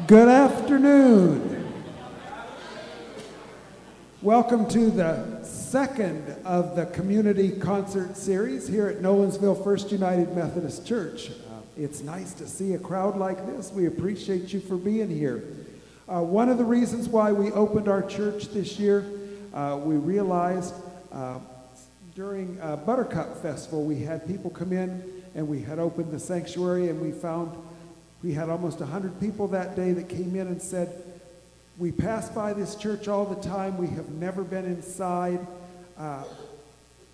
Good afternoon. Welcome to the second of the community concert series here at Nolensville First United Methodist Church. It's nice to see a crowd like this. We appreciate you for being here. One of the reasons why we opened our church this year, we realized during Buttercup Festival, we had people come in and we had opened the sanctuary, and we found we had almost 100 people that day that came in and said, we pass by this church all the time, we have never been inside,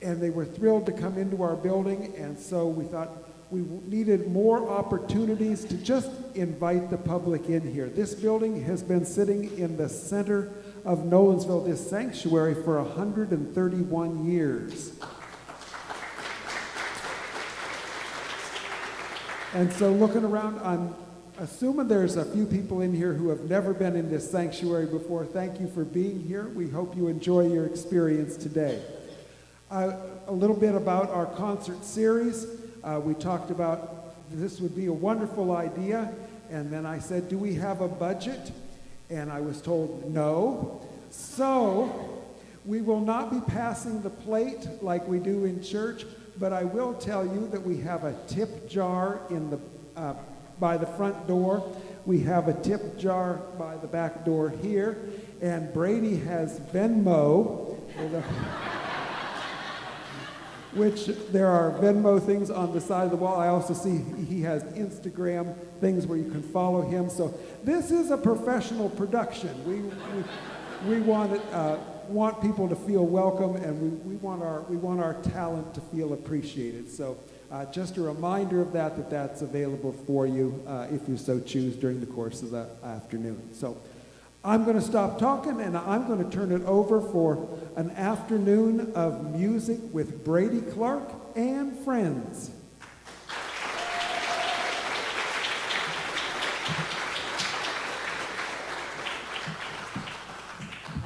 and they were thrilled to come into our building, and so we thought we needed more opportunities to just invite the public in here. This building has been sitting in the center of Nolensville, this sanctuary, for 131 years. And so looking around, I'm assuming there's a few people in here who have never been in this sanctuary before. Thank you for being here. We hope you enjoy your experience today. A little bit about our concert series. We talked about this would be a wonderful idea, and then I said, do we have a budget? And I was told no. So we will not be passing the plate like we do in church, but I will tell you that we have a tip jar in the by the front door. We have a tip jar by the back door here, and Brady has Venmo, which there are Venmo things on the side of the wall. I also see he has Instagram things where you can follow him. So this is a professional production. We want people to feel welcome, and we want our talent to feel appreciated. So just a reminder of that's available for you if you so choose during the course of the afternoon. So I'm going to stop talking, and I'm going to turn it over for an afternoon of music with Brady Clark and friends.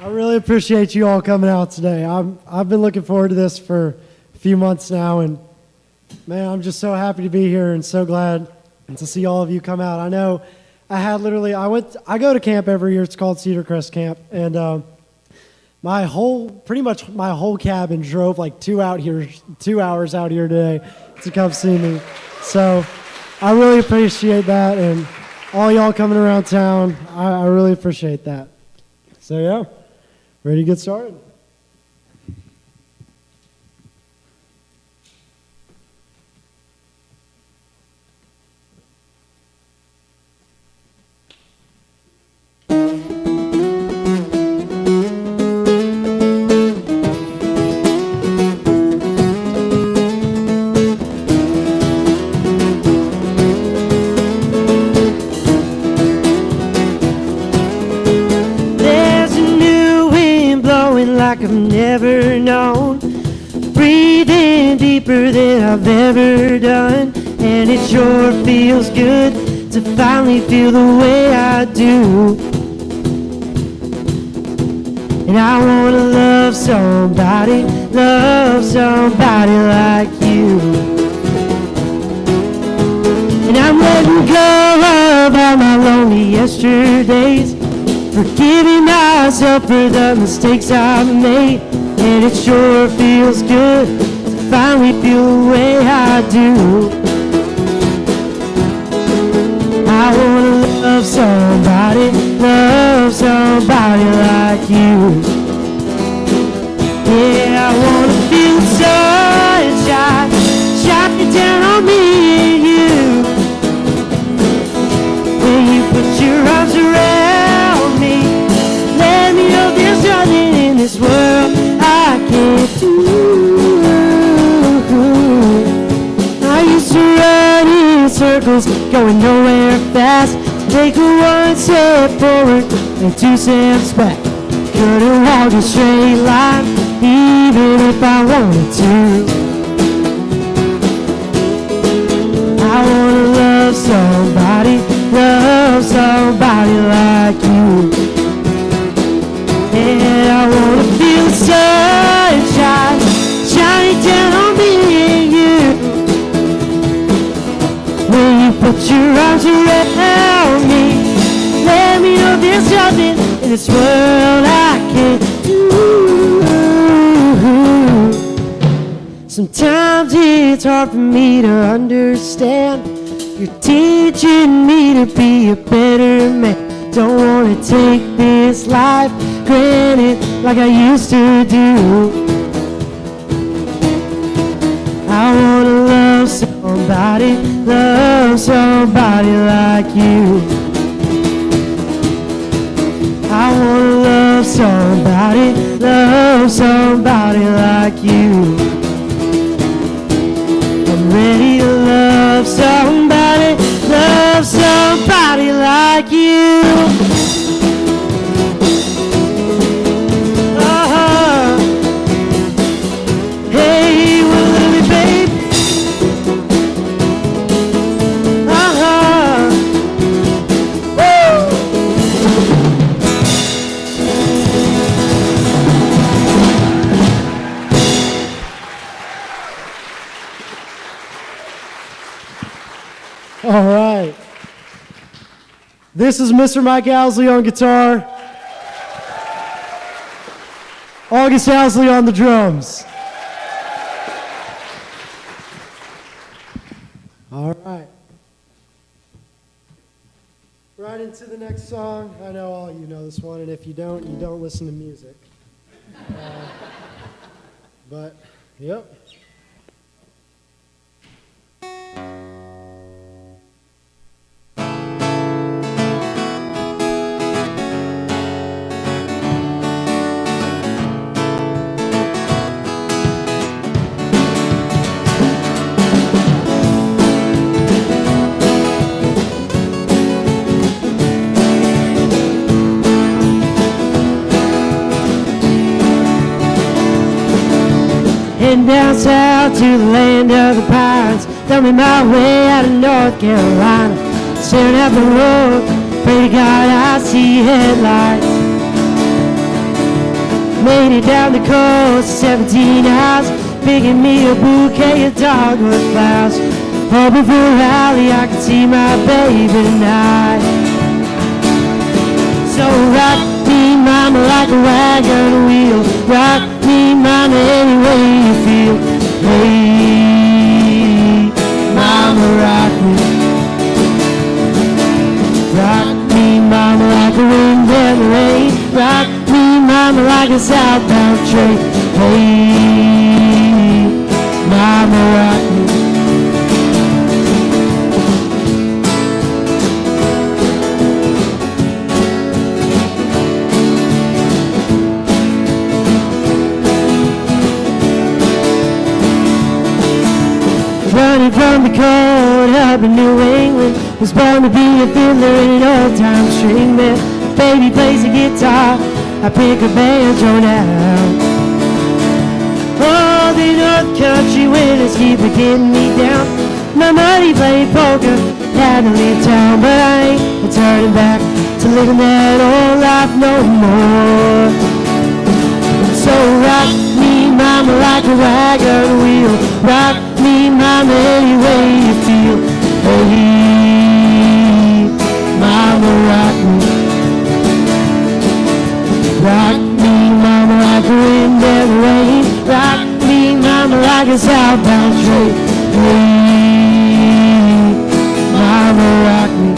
I really appreciate you all coming out today. I've been looking forward to this for a few months now, and man, I'm just so happy to be here and so glad to see all of you come out. I know I go to camp every year. It's called Cedar Crest Camp, and pretty much my whole cabin drove like 2 hours out here today to come see me. So I really appreciate that, and all y'all coming around town, I really appreciate that. So yeah. Ready to get started? I've never known, breathing deeper than I've ever done, and it sure feels good to finally feel the way I do. And I want to love somebody like you. And I'm letting go of all my lonely yesterdays, forgiving myself for the mistakes I've made, and it sure feels good to finally feel the way I do. I wanna love somebody like you. Yeah, I wanna feel the sunshine shining down on me and you. When you put your arms around me, let me know there's nothing in this world I can't do. I used to run in circles, going nowhere fast, take one step forward and 2 steps back. Couldn't walk a straight line, even if I wanted to. I wanna love somebody like you. And I wanna feel the sunshine shining down on me and you. When you put your arms around me, Let me know there's nothing in this world I can't do. Sometimes it's hard for me to understand. You're teaching me to be a better man. Don't wanna take this life granted like I used to do. I wanna love somebody like you. I wanna love somebody like you. I'm ready to love somebody like you. Uh-huh. Hey, will me, babe. Uh-huh. Woo! All right. This is Mr. Mike Owsley on guitar. August Owsley on the drums. All right. Right into the next song. I know all you know this one, and if you don't listen to music. But, yep. Heading down south to the land of the pines. Thumbing my way out of North Carolina. Staring at the road, pray to God I see headlights. Made it down the coast, 17 hours, picking me a bouquet of dogwood flowers. Hoping for a rally, I can see my baby tonight. So rock me, mama, like a wagon wheel. Rock me, mama, any way you feel. Hey, mama, rock me. Rock me, mama, like a wind in the rain. Rock me, mama, like a southbound train. Hey, mama, rock me. Running from the cold up in New England. Was born to be a fiddler in an old-time string band. Baby plays the guitar, I pick a banjo now. Oh, the North Country winters keep getting me down. My money played poker, had to leave town, but I ain't turning back to living that old life no more. So rock me, mama, like a wagon wheel. Rock me, mama, any way you feel. Hey, mama, rock me. Rock me, mama, like a wind and the rain. Rock me, mama, like a southbound train. Hey, mama, rock me.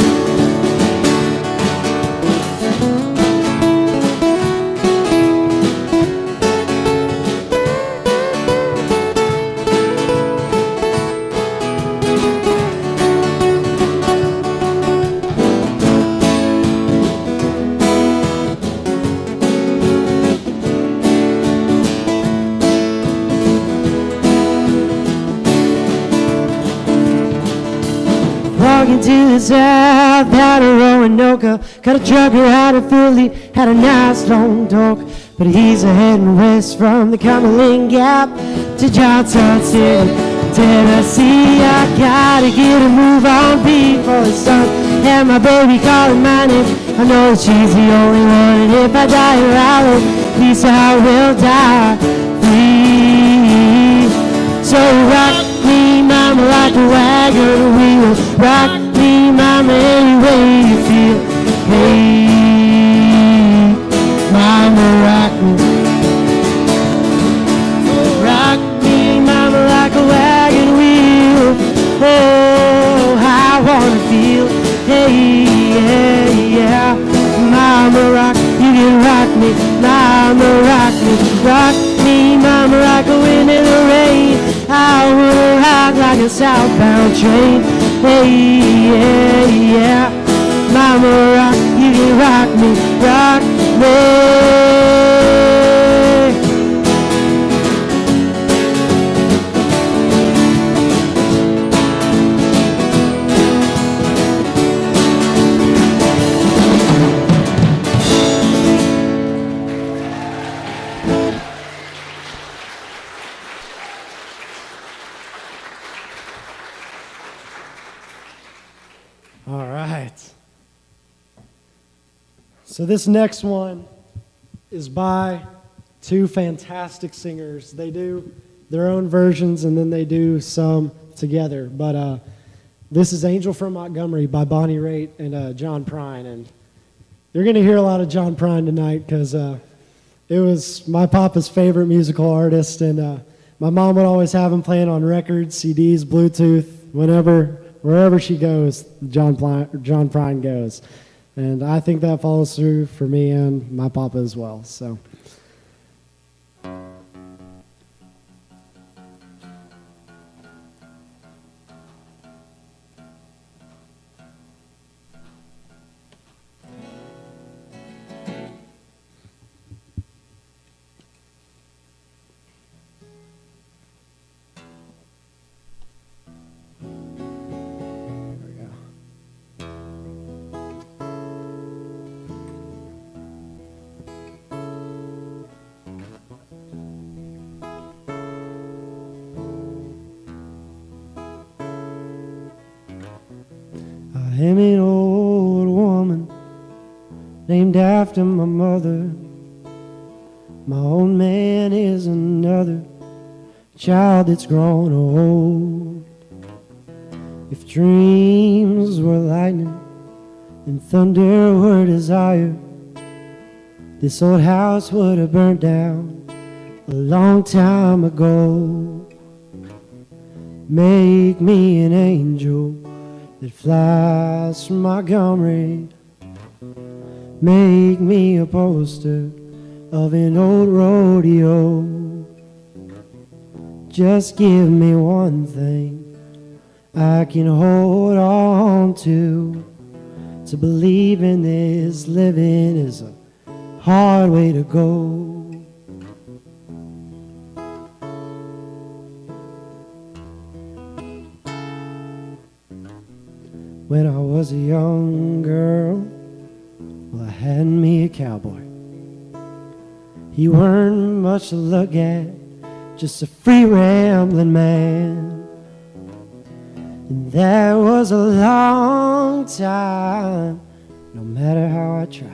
Walking to the south out of Roanoke. Got a trucker out of Philly, had a nice long talk. But he's heading west from the Cumberland Gap to Johnson City, Tennessee. I gotta get a move on before the sun. And my baby calling my name, I know that she's the only one. And if I die here, I'll at least I will die free. So rock me, mama, like a wagon wheel. Rock me, mama, any way you feel. Hey, feel. Hey, yeah, yeah. Mama rock, you can rock me. Mama rock me, mama rock a wind in the rain. I wanna rock like a southbound train. Hey, yeah, yeah. Mama rock, you can rock me. All right. So this next one is by two fantastic singers. They do their own versions and then they do some together. But this is Angel from Montgomery by Bonnie Raitt and John Prine. And you're going to hear a lot of John Prine tonight because it was my papa's favorite musical artist. And my mom would always have him playing on records, CDs, Bluetooth, wherever she goes, John Prine goes. And I think that follows through for me and my papa as well. So. I am an old woman named after my mother. My old man is another child that's grown old. If dreams were lightning and thunder were desire, this old house would have burnt down a long time ago. Make me an angel that flies from Montgomery. Make me a poster of an old rodeo. Just give me one thing I can hold on to believe in this living is a hard way to go. When I was a young girl, well, I had me a cowboy. He weren't much to look at, just a free rambling man. And that was a long time, no matter how I tried.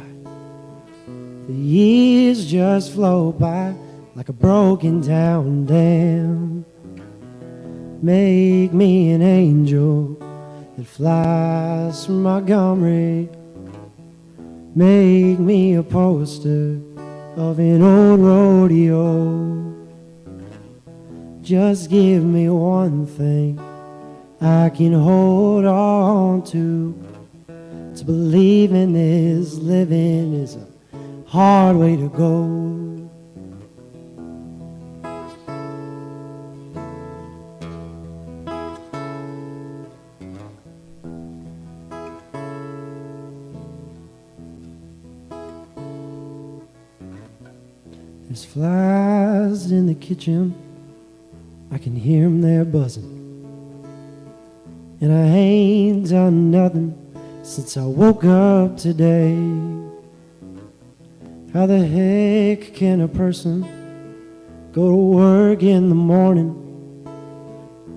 The years just flow by like a broken down dam. Make me an angel that flies from Montgomery. Make me a poster of an old rodeo. Just give me one thing I can hold on to believe in this living is a hard way to go. There's flies in the kitchen, I can hear them there buzzing. And I ain't done nothing since I woke up today. How the heck can a person go to work in the morning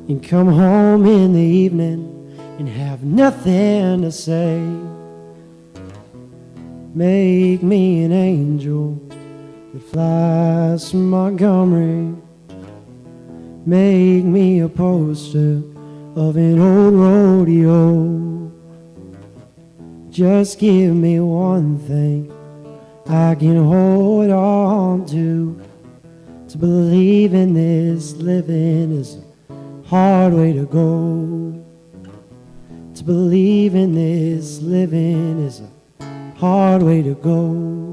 and come home in the evening and have nothing to say? Make me an angel that flies from Montgomery. Make me a poster of an old rodeo. Just give me one thing I can hold on to believe in this living is a hard way to go. To believe in this living is a hard way to go.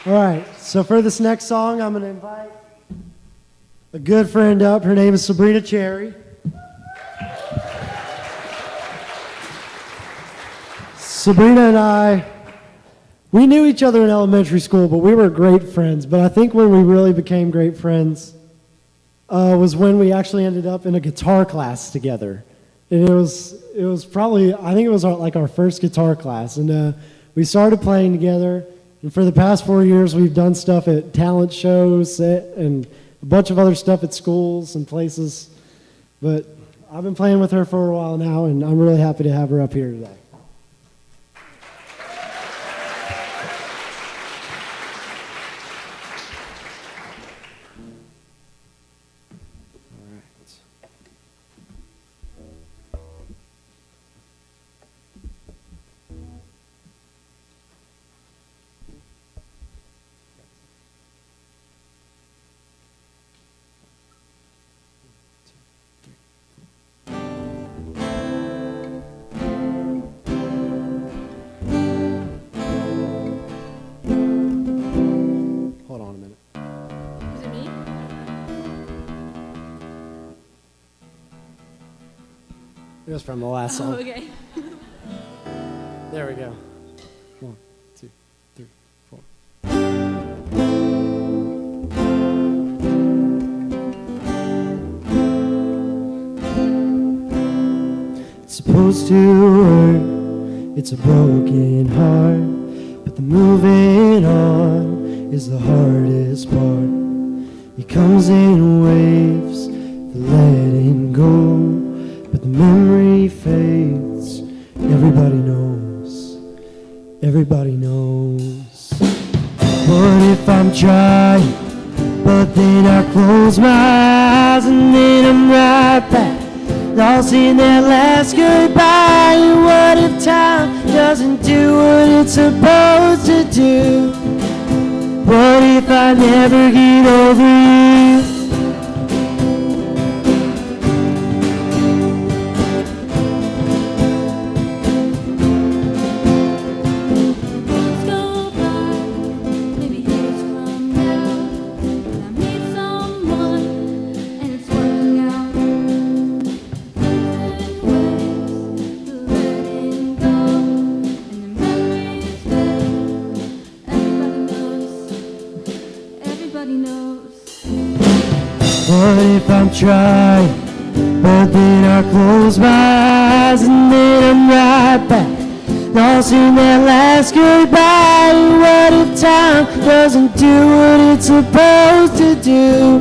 All right, so for this next song, I'm going to invite a good friend up. Her name is Sabrina Cherry. Sabrina and I, we knew each other in elementary school, but we were great friends. But I think when we really became great friends was when we actually ended up in a guitar class together. And it was probably, I think it was our first guitar class. And we started playing together. And for the past 4 years, we've done stuff at talent shows and a bunch of other stuff at schools and places. But I've been playing with her for a while now, and I'm really happy to have her up here today. Hold on a minute. Is it me? It was from the last Oh, song. okay. There we go. 1, 2, 3, 4. It's supposed to hurt, it's a broken heart, but the moving on is the hardest part. It comes in waves, the letting go, but the memory fades. Everybody knows, everybody knows. What if I'm trying, but then I close my eyes and then I'm right back, lost in that last goodbye. And what if time doesn't do what it's supposed to do? What if I never get over you? Days go by, maybe years from now, and I meet someone, and it's working out. Different ways, the letting go, and the memories fade. Everybody knows. What if I'm trying, but then I close my eyes and then I'm right back, lost in that last goodbye. And what if time doesn't do what it's supposed to do?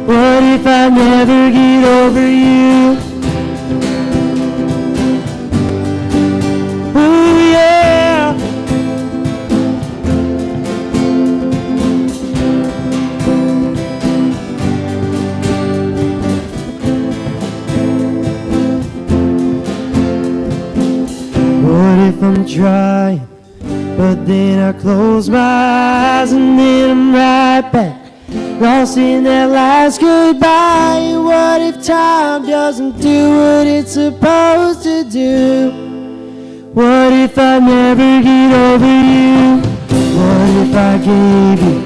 What if I never get over you? Ooh, yeah. What if I'm trying, but then I close my eyes and then I'm right back, lost in that last goodbye. What if time doesn't do what it's supposed to do? What if I never get over you? What if I gave you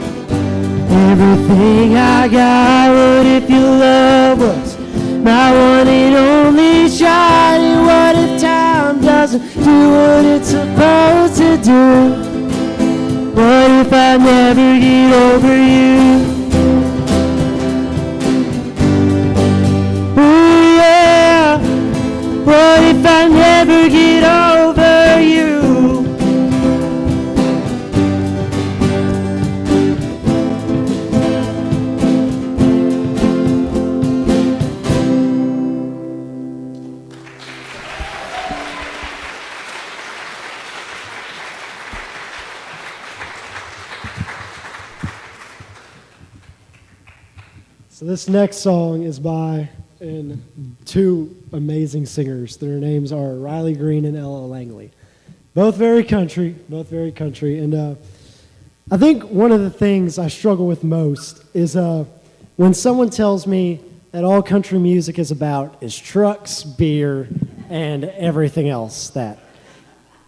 everything I got? What if your love was my one and only shot? And what if time doesn't do what it's supposed to do? What if I never get over you? Ooh, yeah. What if I never get over you? So this next song is by two amazing singers. Their names are Riley Green and Ella Langley. Both very country. And I think one of the things I struggle with most is when someone tells me that all country music is about is trucks, beer, and everything else that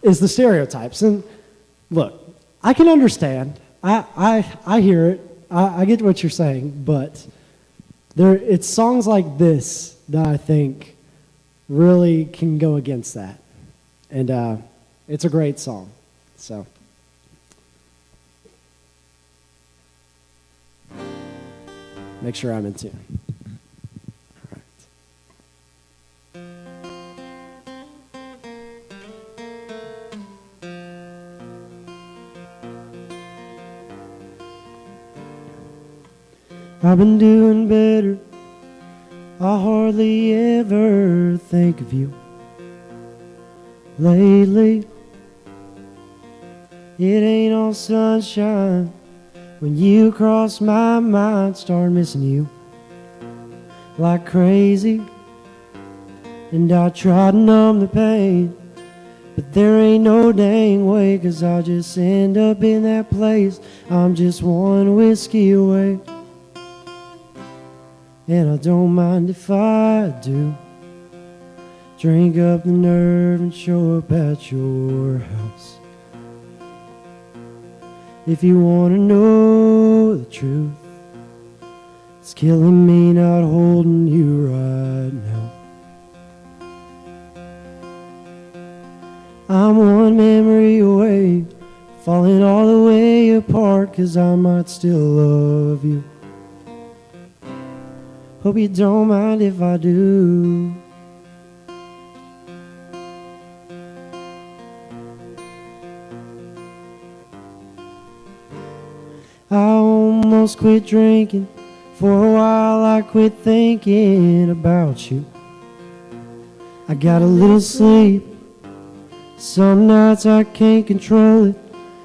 is the stereotypes. And look, I can understand. I hear it. I get what you're saying, but it's songs like this that I think really can go against that. And it's a great song. So make sure I'm in tune. All right. I've been doing better. I hardly ever think of you lately. It ain't all sunshine when you cross my mind. Start missing you like crazy, and I try to numb the pain, but there ain't no dang way, 'cause I'll just end up in that place. I'm just one whiskey away, and I don't mind if I do. Drink up the nerve and show up at your house. If you want to know the truth, it's killing me not holding you right now. I'm one memory away, falling all the way apart, 'cause I might still love you. Hope you don't mind if I do. I almost quit drinking. For a while I quit thinking about you. I got a little sleep. Some nights I can't control it.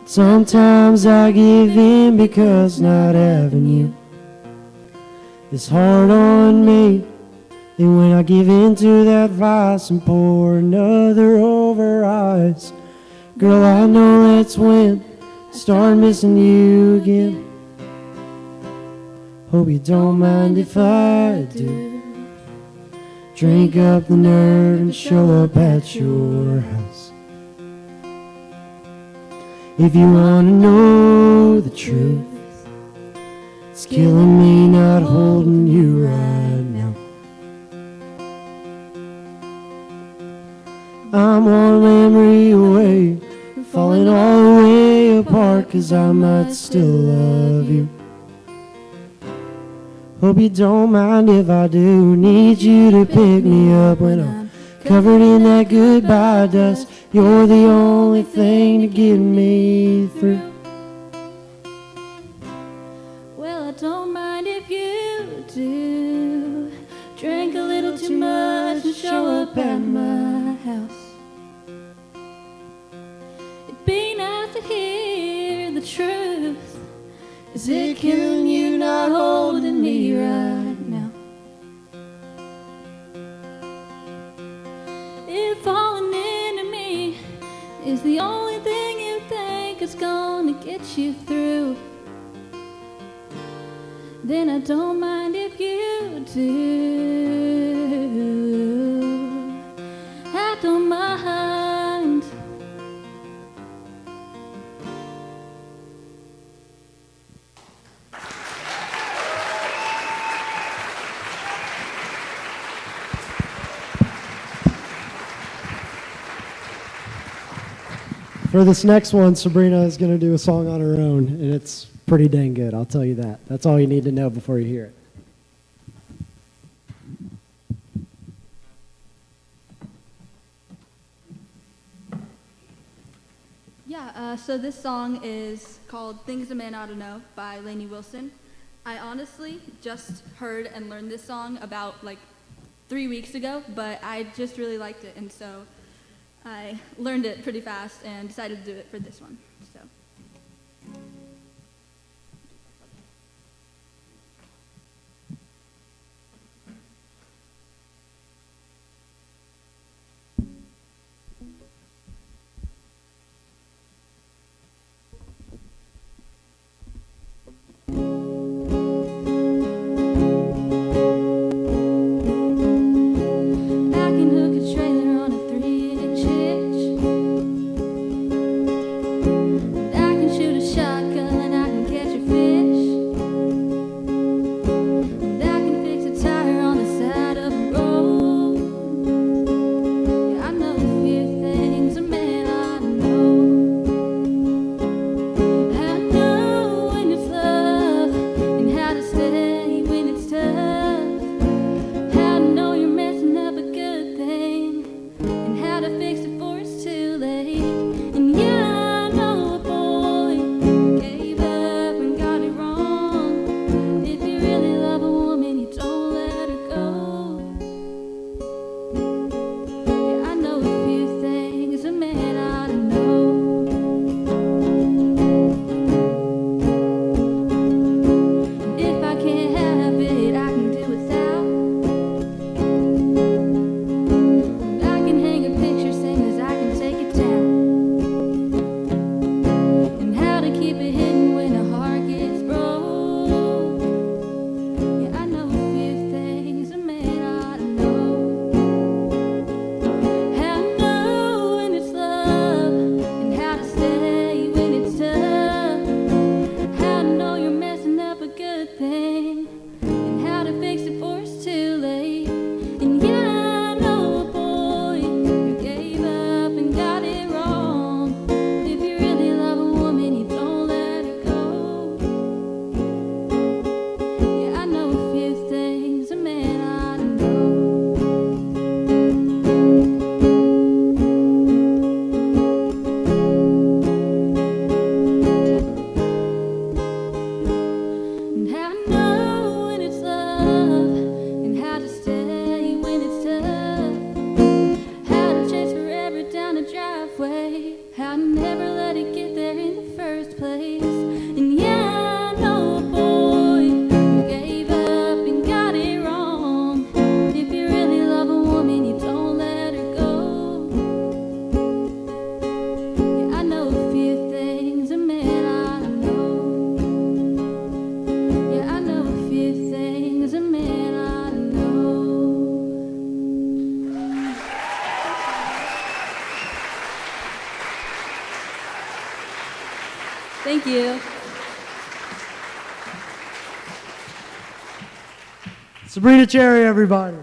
Sometimes I give in because not having you is hard on me. And when I give in to that vice and pour another over ice, girl, I know that's when I start missing you again. Hope you don't mind if I do. Drink up the nerve and show up at your house. If you want to know the truth, it's killing me not holding you right now. I'm one memory away, falling all the way apart, 'cause I might still love you. Hope you don't mind if I do. Need you to pick me up when I'm covered in that goodbye dust. You're the only thing to get me through. Well, I don't mind if you do. Drink a little too much and show up at my house. It'd be nice to hear the truth. Is it killing you not holding me right now? If falling into me is the only thing you think is gonna get you through, then I don't mind if you do. I don't mind. For this next one, Sabrina is going to do a song on her own, and it's pretty dang good, I'll tell you that. That's all you need to know before you hear it. Yeah, so this song is called Things a Man Ought to Know by Lainey Wilson. I honestly just heard and learned this song about like 3 weeks ago, but I just really liked it, and so I learned it pretty fast and decided to do it for this one. So. I never let it get there in the first place. And yeah, I know a boy who gave up and got it wrong. If you really love a woman, you don't let her go. Yeah, I know a few things a man ought to know. Yeah, I know a few things a man ought to know. Thank you. Sabrina Cherry, everybody.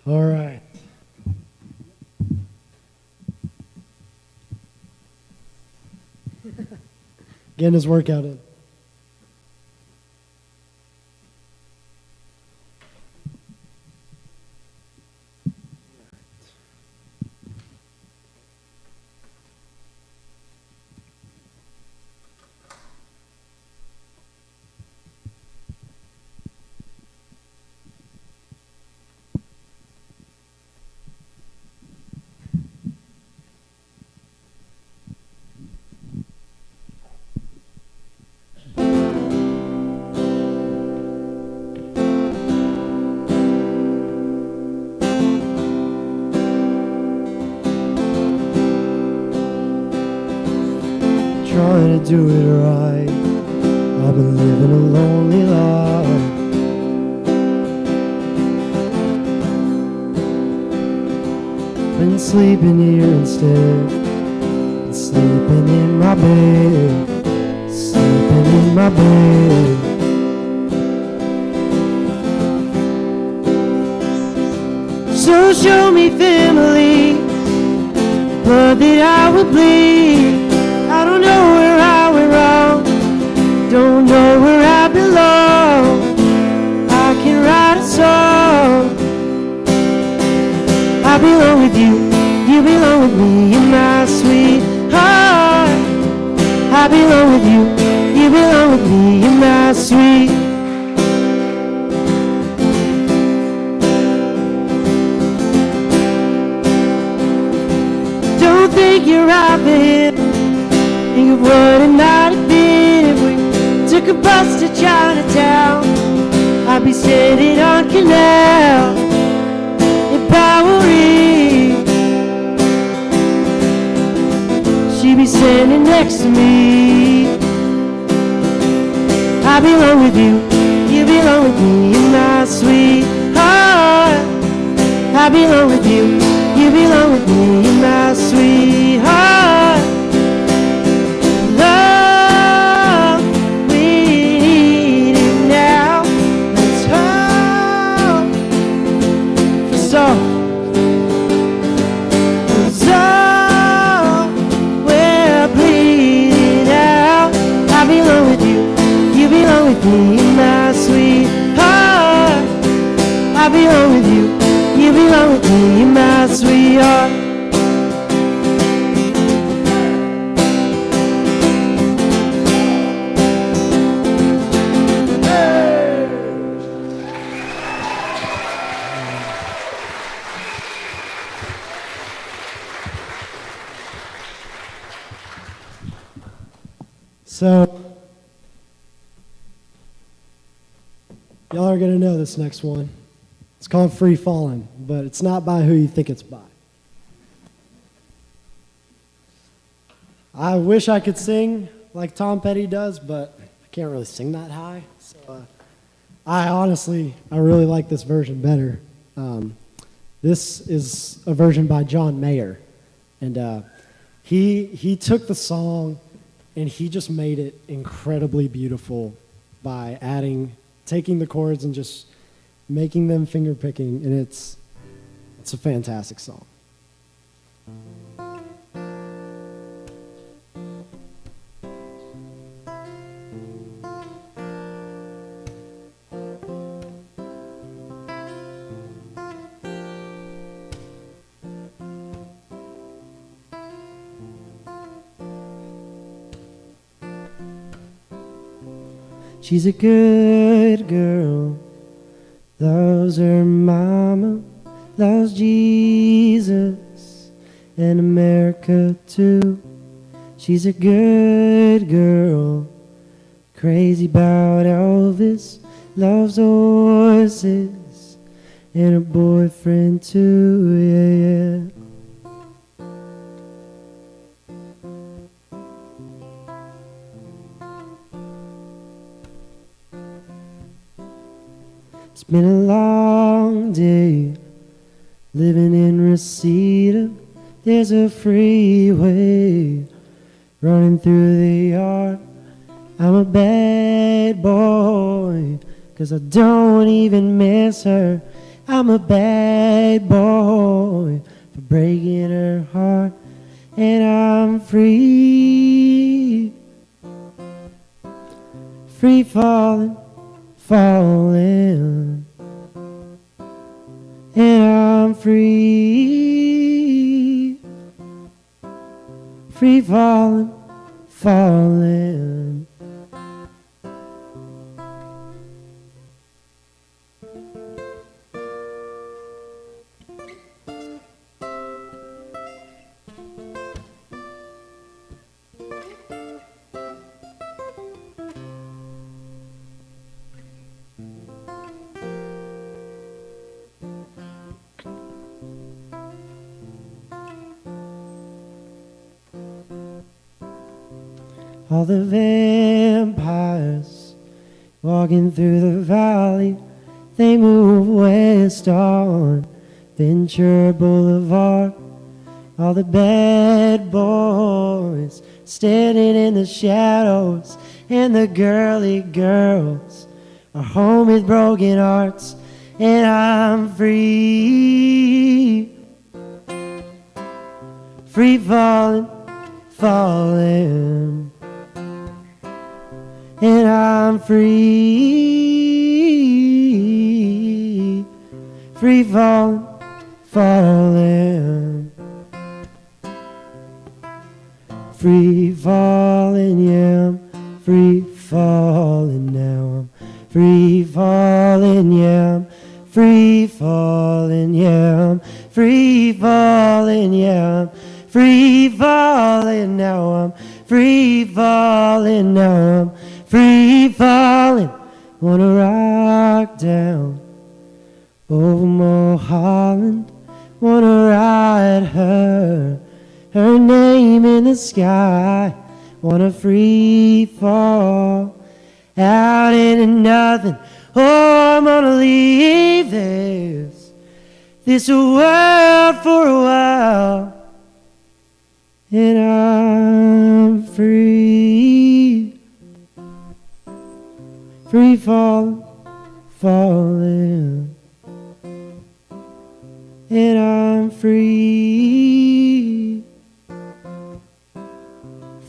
All right. Getting his workout in. Trying to do it right. I've been living a lonely life. Been sleeping here instead. Been sleeping in my bed. Sleeping in my bed. So show me family, blood that I will bleed. I don't know where I went wrong, don't know where I belong. I can write a song. I belong with you, you belong with me, you're my sweetheart. I belong with you, you belong with me, you're my sweet. Don't think you're right for him. Think of what it might have been if we took a bus to Chinatown. I'd be sitting on Canal in Bowery. She'd be standing next to me. I belong with you, you belong with me, you're my sweetheart. I belong with you, you belong with me, you're my sweetheart. Love, we need it now. Let's hope for so we're bleeding out. I belong with you, you belong with me, you're my sweetheart. I belong with you, you belong with me, you're my sweetheart. So, y'all are going to know this next one. It's called Free Fallin', but it's not by who you think it's by. I wish I could sing like Tom Petty does, but I can't really sing that high. So I really like this version better. This is a version by John Mayer, and he took the song and he just made it incredibly beautiful by taking the chords and just making them finger picking, and it's a fantastic song. She's a good girl, loves her mama, loves Jesus and America too. She's a good girl, crazy about Elvis, loves horses and her boyfriend too, yeah, yeah. It's been a long day living in Reseda. There's a freeway running through the yard. I'm a bad boy, 'cause I don't even miss her. I'm a bad boy for breaking her heart. And I'm free, free falling, falling. And I'm free, free falling, falling. All the vampires walking through the valley, they move west on Ventura Boulevard. All the bad boys standing in the shadows, and the girly girls are home with broken hearts. And I'm free, free falling, falling. And I'm free, free falling, falling. Free falling, yeah, I'm free falling now. I'm free falling, yeah, I'm free falling, yeah, I'm free falling, yeah, I'm free falling now. I'm free falling now. I'm free falling, wanna rock down over Mulholland, wanna ride her, her name in the sky, wanna free fall out into nothing. Oh, I'm gonna leave this world for a while, and I'm free, free falling, falling. And I'm free,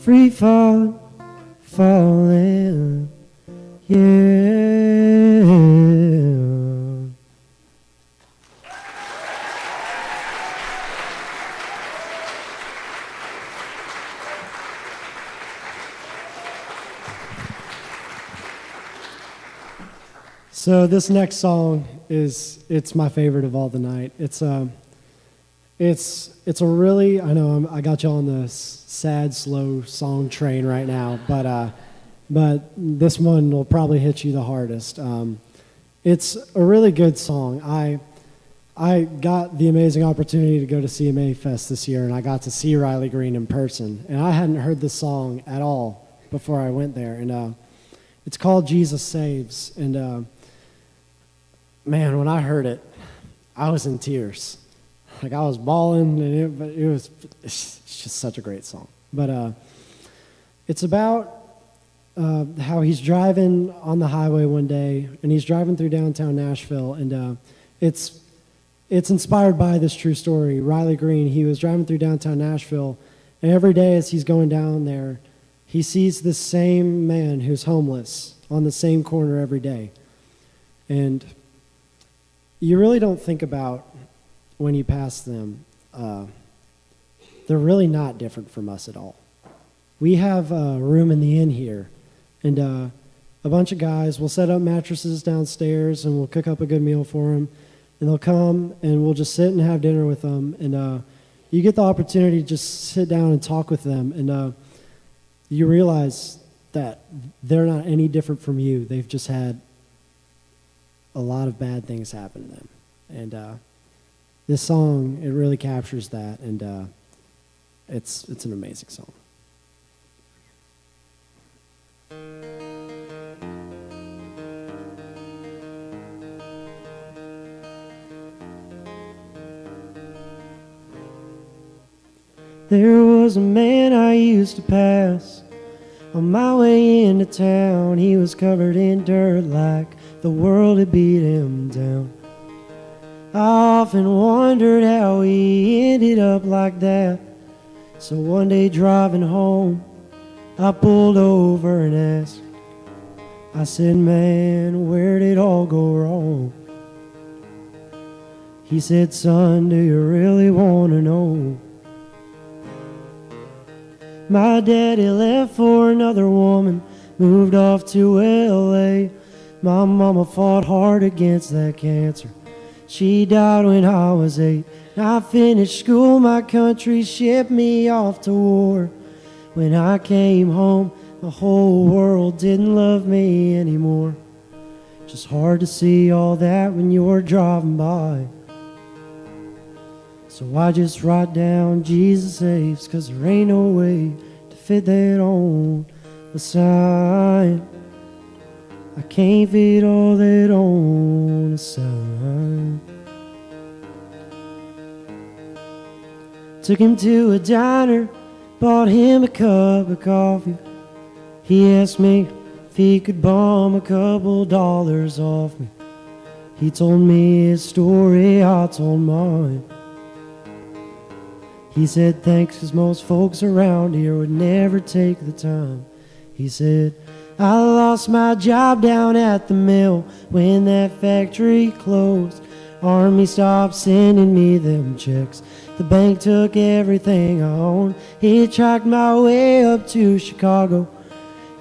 free falling, falling, yeah. So this next song it's my favorite of all the night. It's a really, I know I got you on the sad slow song train right now, but this one will probably hit you the hardest. It's a really good song. I got the amazing opportunity to go to CMA Fest this year, and I got to see Riley Green in person, and I hadn't heard this song at all before I went there, and it's called Jesus Saves, and man, when I heard it, I was in tears. Like, I was bawling, and it's just such a great song. But it's about how he's driving on the highway one day, and he's driving through downtown Nashville, and it's inspired by this true story. Riley Green, he was driving through downtown Nashville, and every day as he's going down there, he sees this same man who's homeless on the same corner every day. And you really don't think about when you pass them, they're really not different from us at all. We have a room in the inn here, and a bunch of guys. We'll set up mattresses downstairs, and we'll cook up a good meal for them. And they'll come, and we'll just sit and have dinner with them. And you get the opportunity to just sit down and talk with them. And you realize that they're not any different from you. They've just had a lot of bad things happen to them. And this song, it really captures that. And it's an amazing song. There was a man I used to pass on my way into town. He was covered in dirt like the world had beat him down. I often wondered how he ended up like that. So one day driving home, I pulled over and asked, I said, man, where did it all go wrong? He said, son, do you really want to know? My daddy left for another woman, moved off to L.A. My mama fought hard against that cancer. She died when I was 8. I finished school, my country shipped me off to war. When I came home, the whole world didn't love me anymore. Just hard to see all that when you're driving by. So I just write down Jesus saves, 'cause there ain't no way to fit that on the sign. I can't fit all that on the sign. Took him to a diner, bought him a cup of coffee. He asked me if he could bum a couple dollars off me. He told me his story, I told mine. He said thanks, 'cause most folks around here would never take the time. He said, I lost my job down at the mill when that factory closed. Army stopped sending me them checks. The bank took everything I owned. Hitchhiked my way up to Chicago.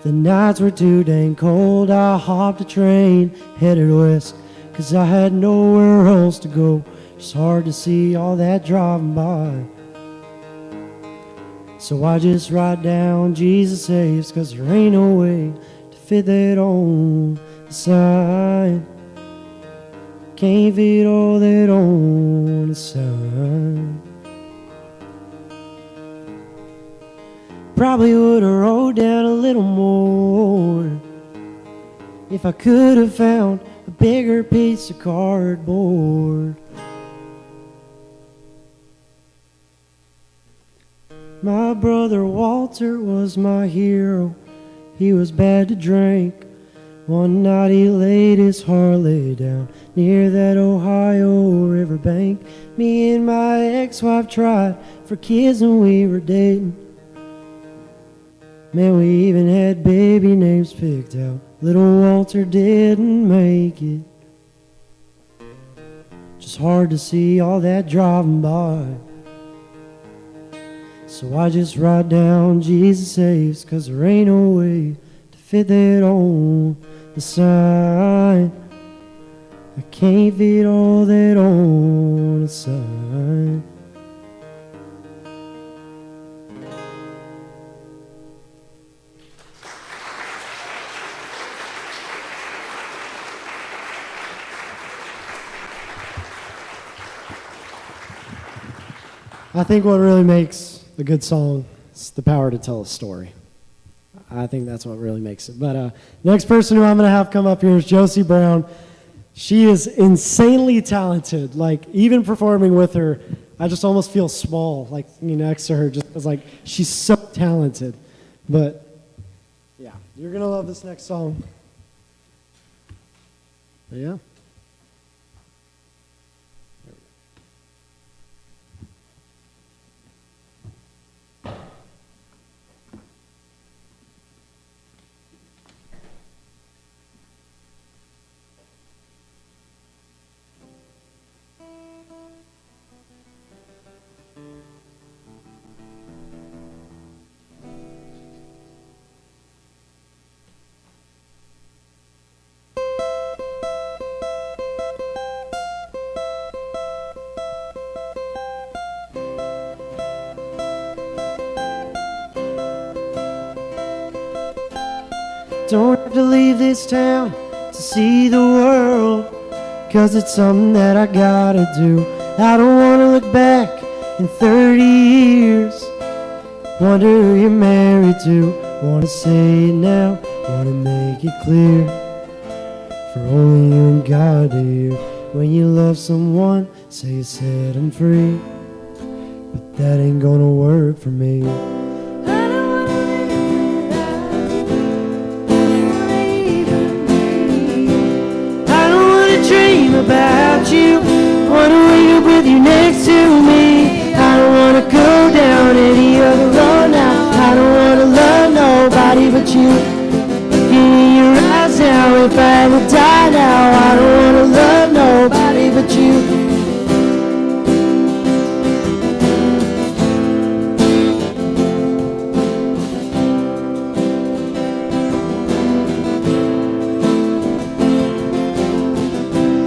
The nights were too dang cold. I hopped a train, headed west, 'cause I had nowhere else to go. It's hard to see all that driving by. So I just write down Jesus saves, 'cause there ain't no way to fit that on the sign. Can't fit all that on the sign. Probably would have wrote down a little more if I could have found a bigger piece of cardboard. My brother Walter was my hero. He was bad to drink. One night he laid his Harley down near that Ohio riverbank. Me and my ex-wife tried for kids when we were dating. Man, we even had baby names picked out. Little Walter didn't make it. Just hard to see all that driving by. So I just write down Jesus saves, 'cause there ain't no way to fit that on the sign. I can't fit all that on the sign. I think what really makes a good song is the power to tell a story. I think that's what really makes it. But next person who I'm going to have come up here is Josie Brown. She is insanely talented. Like, even performing with her, I just almost feel small, like, next to her, just because, like, she's so talented. But, yeah, you're going to love this next song. But, yeah. Don't have to leave this town to see the world, 'cause it's something that I gotta do. I don't wanna look back in 30 years, wonder who you're married to. Wanna say it now, wanna make it clear, for only you and God to hear. When you love someone, say you set them free, but that ain't gonna work for me. I don't wanna live without you. I don't wanna dream about you, wanna wake up with you next to me. I don't wanna go down any other road now. I don't wanna love nobody but you. Looking in your eyes now, if I ever die now, I don't wanna love nobody but you.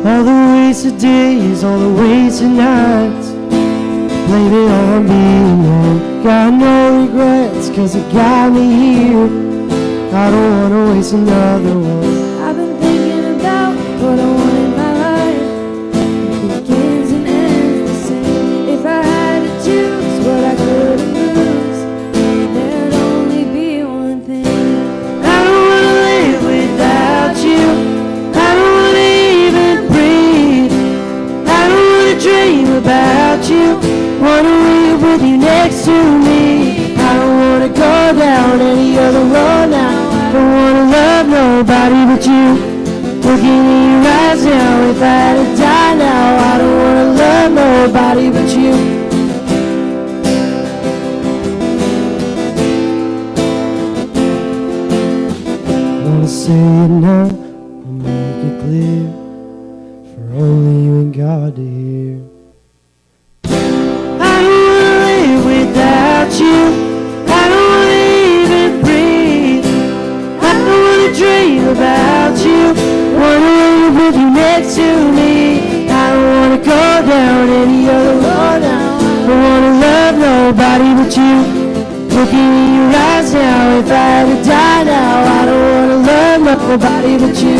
All the wasted days, all the wasted nights, blame it on being young. Got no regrets, 'cause it got me here. I don't wanna waste another one. I've been thinking about what I want in my life. It begins and ends the same. If I had to choose what I couldn't lose, there'd only be one thing. I don't wanna live without you. I don't wanna even breathe. I don't wanna dream about you. Wanna live with you next to me. I don't wanna go down any other road now. Don't wanna love nobody but you. Looking in your eyes now, if I had to die now, I don't wanna love nobody but you. Wanna say it now, I'll make it clear, for only you and God to hear. I don't wanna live without you. I don't wanna even breathe. I don't wanna dream about you. Wanna live with you next to me. I don't wanna go down any other road now. Don't wanna love nobody but you. Looking in your eyes now, if I had to die now, I don't wanna love nobody but you.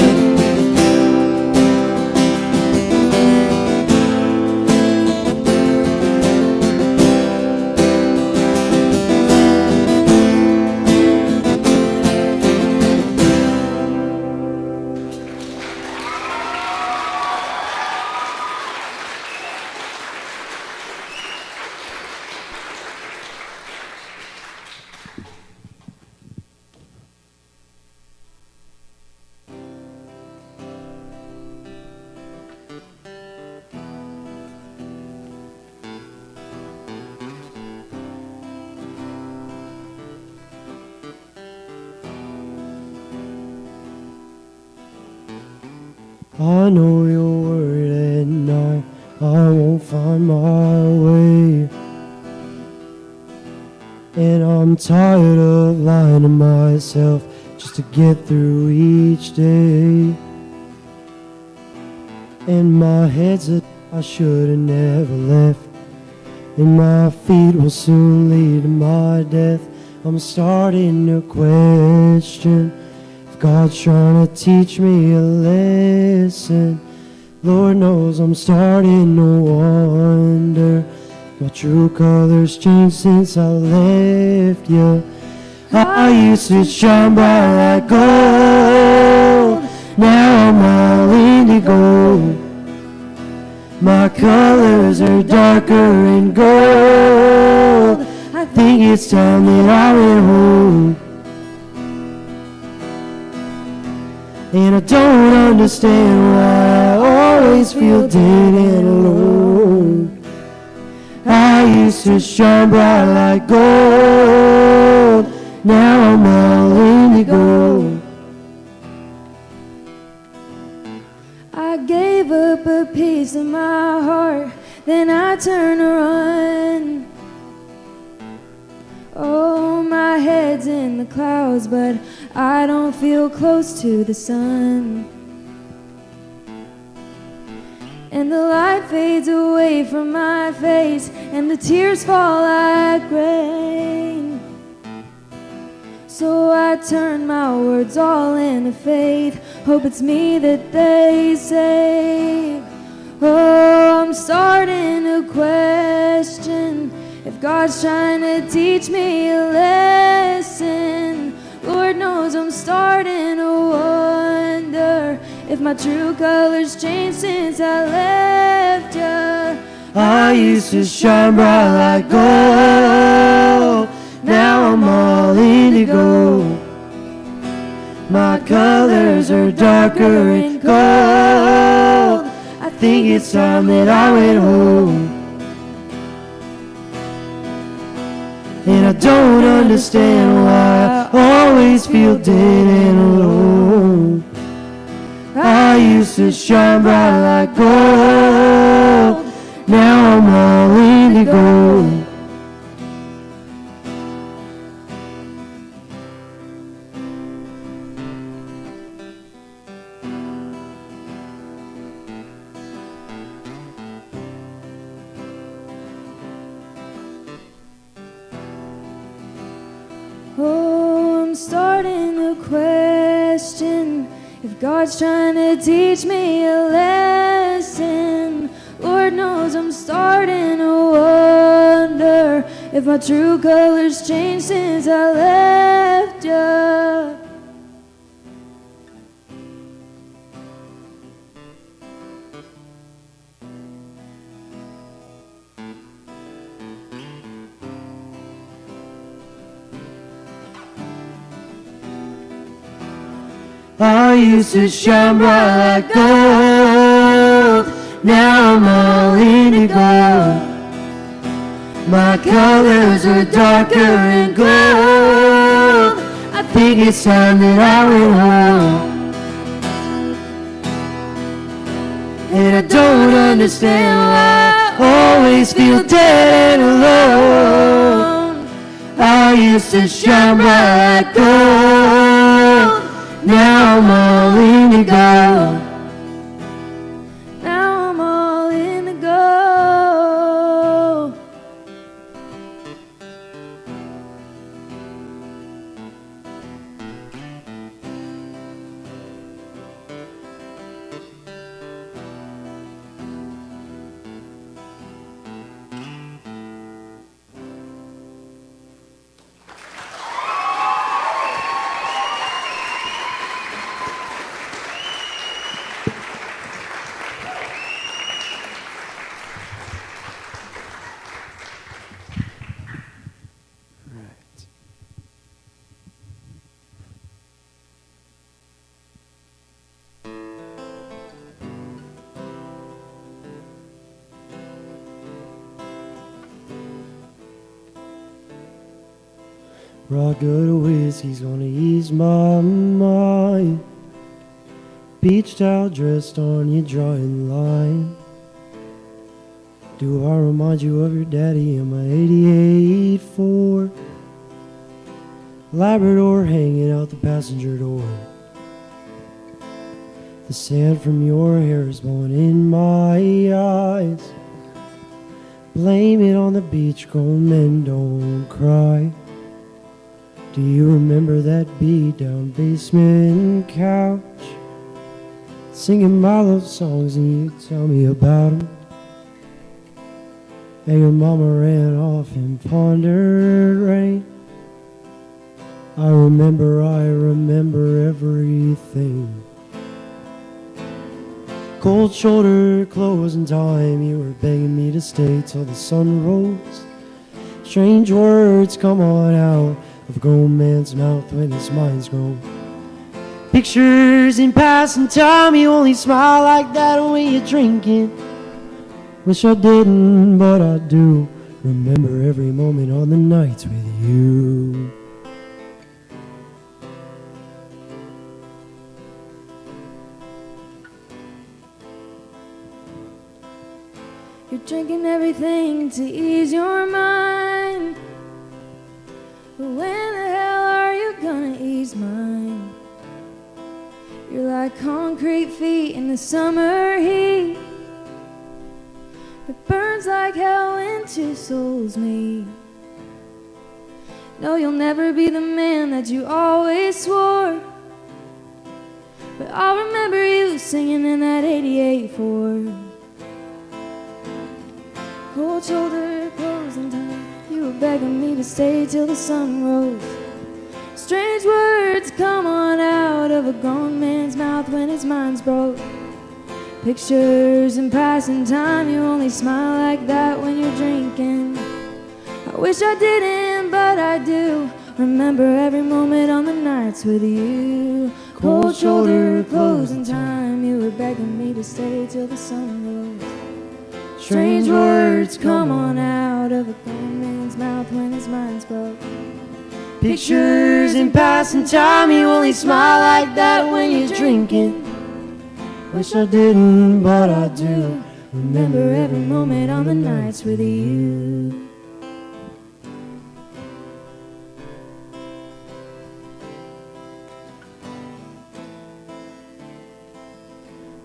I know you're worried at night, I won't find my way. And I'm tired of lying to myself just to get through each day. And my head's a I should have never left, and my feet will soon lead to my death. I'm starting to question if God's trying to teach me a lesson. Lord knows I'm starting to wonder, my true colors changed since I left you. I used to shine bright like gold, now I'm all indigo. My colors are darker and gold. I think it's time that I went home. And I don't understand why I always feel dead and alone. I used to shine bright like gold, now I'm all indigo. I gave up a piece of my heart, then I turned to run. Oh, my head's in the clouds, but I don't feel close to the sun. And the light fades away from my face, and the tears fall like rain. So I turn my words all into faith. Hope it's me that they say. Oh, I'm starting to question if God's trying to teach me a lesson. Lord knows I'm starting to wonder if my true colors changed since I left you. I used to shine bright like gold. Now I'm all indigo. My colors are darker and cold. I think it's time that I went home. And I don't understand why I always feel dead and alone. I used to shine bright like gold. Now I'm all indigo. Oh, I'm starting to question if God's trying to teach me a lesson. Lord knows I'm starting to wonder if my true colors changed since I left you. I used to shine bright like gold. Now I'm all indigo. My colors are darker and gold. I think it's time that I went home. And I don't understand why I always feel dead and alone. I used to shine bright like gold. Now I'm all indigo. Now I'm all indigo. Raw good whiskey's gonna ease my mind. Beach towel dressed on your drawing line. Do I remind you of your daddy in my 88 Ford? Labrador hanging out the passenger door. The sand from your hair is blowing in my eyes. Blame it on the beach, grown men don't cry. Do you remember that beat down basement couch? Singing my love songs and you tell me about them. And your mama ran off in pondered rain. I remember everything. Cold shoulder, closing time. You were begging me to stay till the sun rose. Strange words come on out of a grown man's mouth when his mind's grown. Pictures in passing time. You only smile like that when you're drinking. Wish I didn't, but I do. Remember every moment on the nights with you. You're drinking everything to ease your mind. But when the hell are you gonna ease mine? You're like concrete feet in the summer heat that burns like hell when two souls meet. No, you'll never be the man that you always swore. But I'll remember you singing in that 88 Ford. Cold shoulder, closing time. You were begging me to stay till the sun rose. Strange words come on out of a grown man's mouth when his mind's broke. Pictures in passing time, you only smile like that when you're drinking. I wish I didn't, but I do. Remember every moment on the nights with you. Cold shoulder, closing time. You were begging me to stay till the sun rose. Strange words come on out of a grown man's mouth when his mind's broke. Pictures in passing time. You only smile like that when you're drinking. Wish I didn't, but I do. Remember every moment on the nights with you.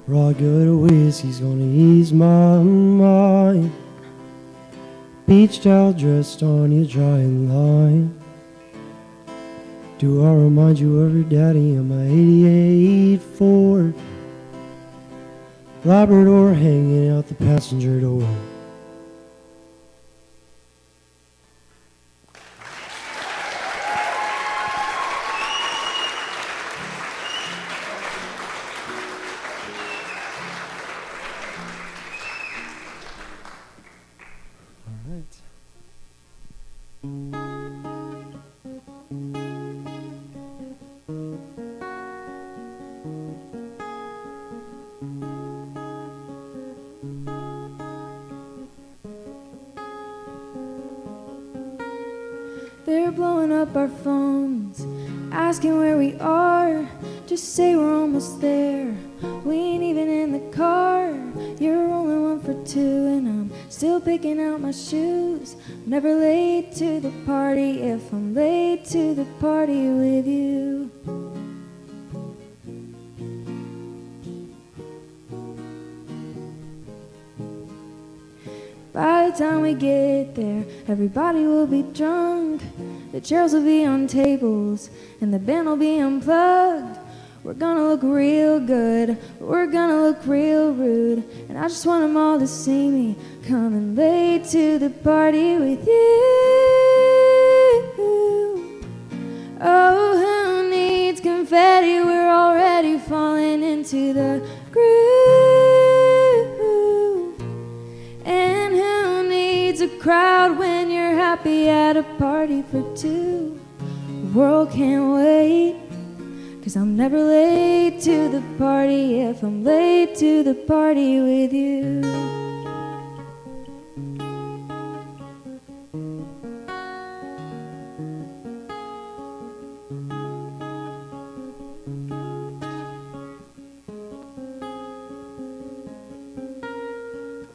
Raw good whiskey's gonna ease my mind. Beach towel dressed on your drying line. Do I remind you of your daddy in my 88 Ford? Labrador hanging out the passenger door. All right. They're blowing up our phones, asking where we are. Just say we're almost there. We ain't even in the car. You're rolling one for two, and I'm still picking out my shoes. I'm never late to the party if I'm late to the party with you. By the time we get there, everybody will be drunk. The chairs will be on tables, and the band will be unplugged. We're gonna look real good, but we're gonna look real rude. And I just want them all to see me coming late to the party with you. Oh, who needs confetti? We're already falling into the groove. And who needs a crowd when you're happy at a party for two? The world can't wait, 'cause I'm never late to the party if I'm late to the party with you.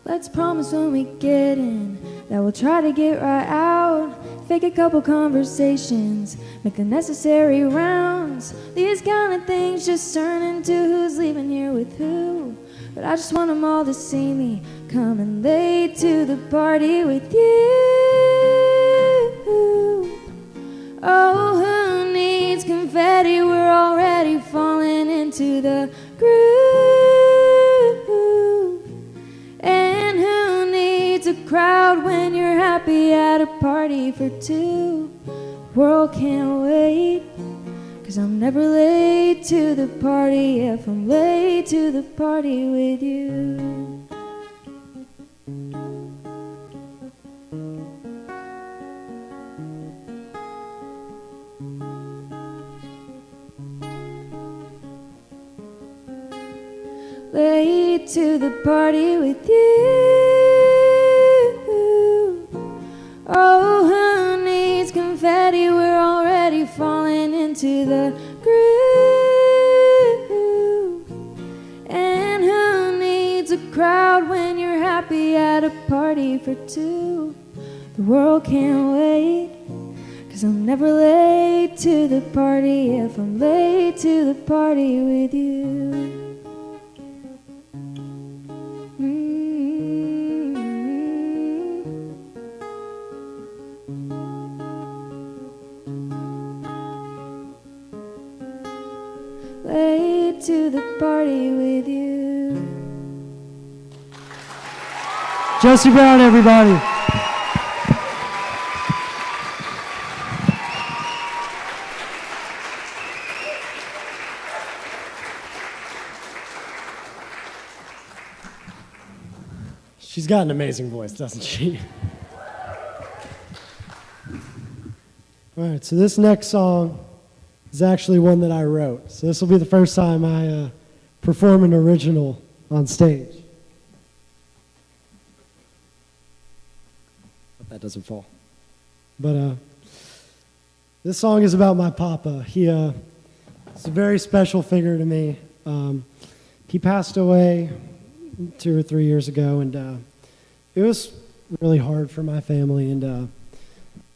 Let's promise when we get in that we'll try to get right out. Fake a couple conversations, make the necessary rounds. These kind of things just turn into who's leaving here with who. But I just want them all to see me coming late to the party with you. Oh, who needs confetti? We're already falling into the groove. And who needs a crowd when you're happy at a party for two? World can't wait, 'cause I'm never late to the party if I'm late to the party with you. Late to the party with you. Oh, who needs confetti? We're already falling into the groove. And who needs a crowd when you're happy at a party for two? The world can't wait, 'cause I'm never late to the party if I'm late to the party with you. party with you. Josie Brown, everybody. She's got an amazing voice, doesn't she? All right, so this next song is actually one that I wrote. So this will be the first time I perform an original on stage. Hope that doesn't fall. But this song is about my papa. He's a very special figure to me. He passed away 2 or 3 years ago, and it was really hard for my family. And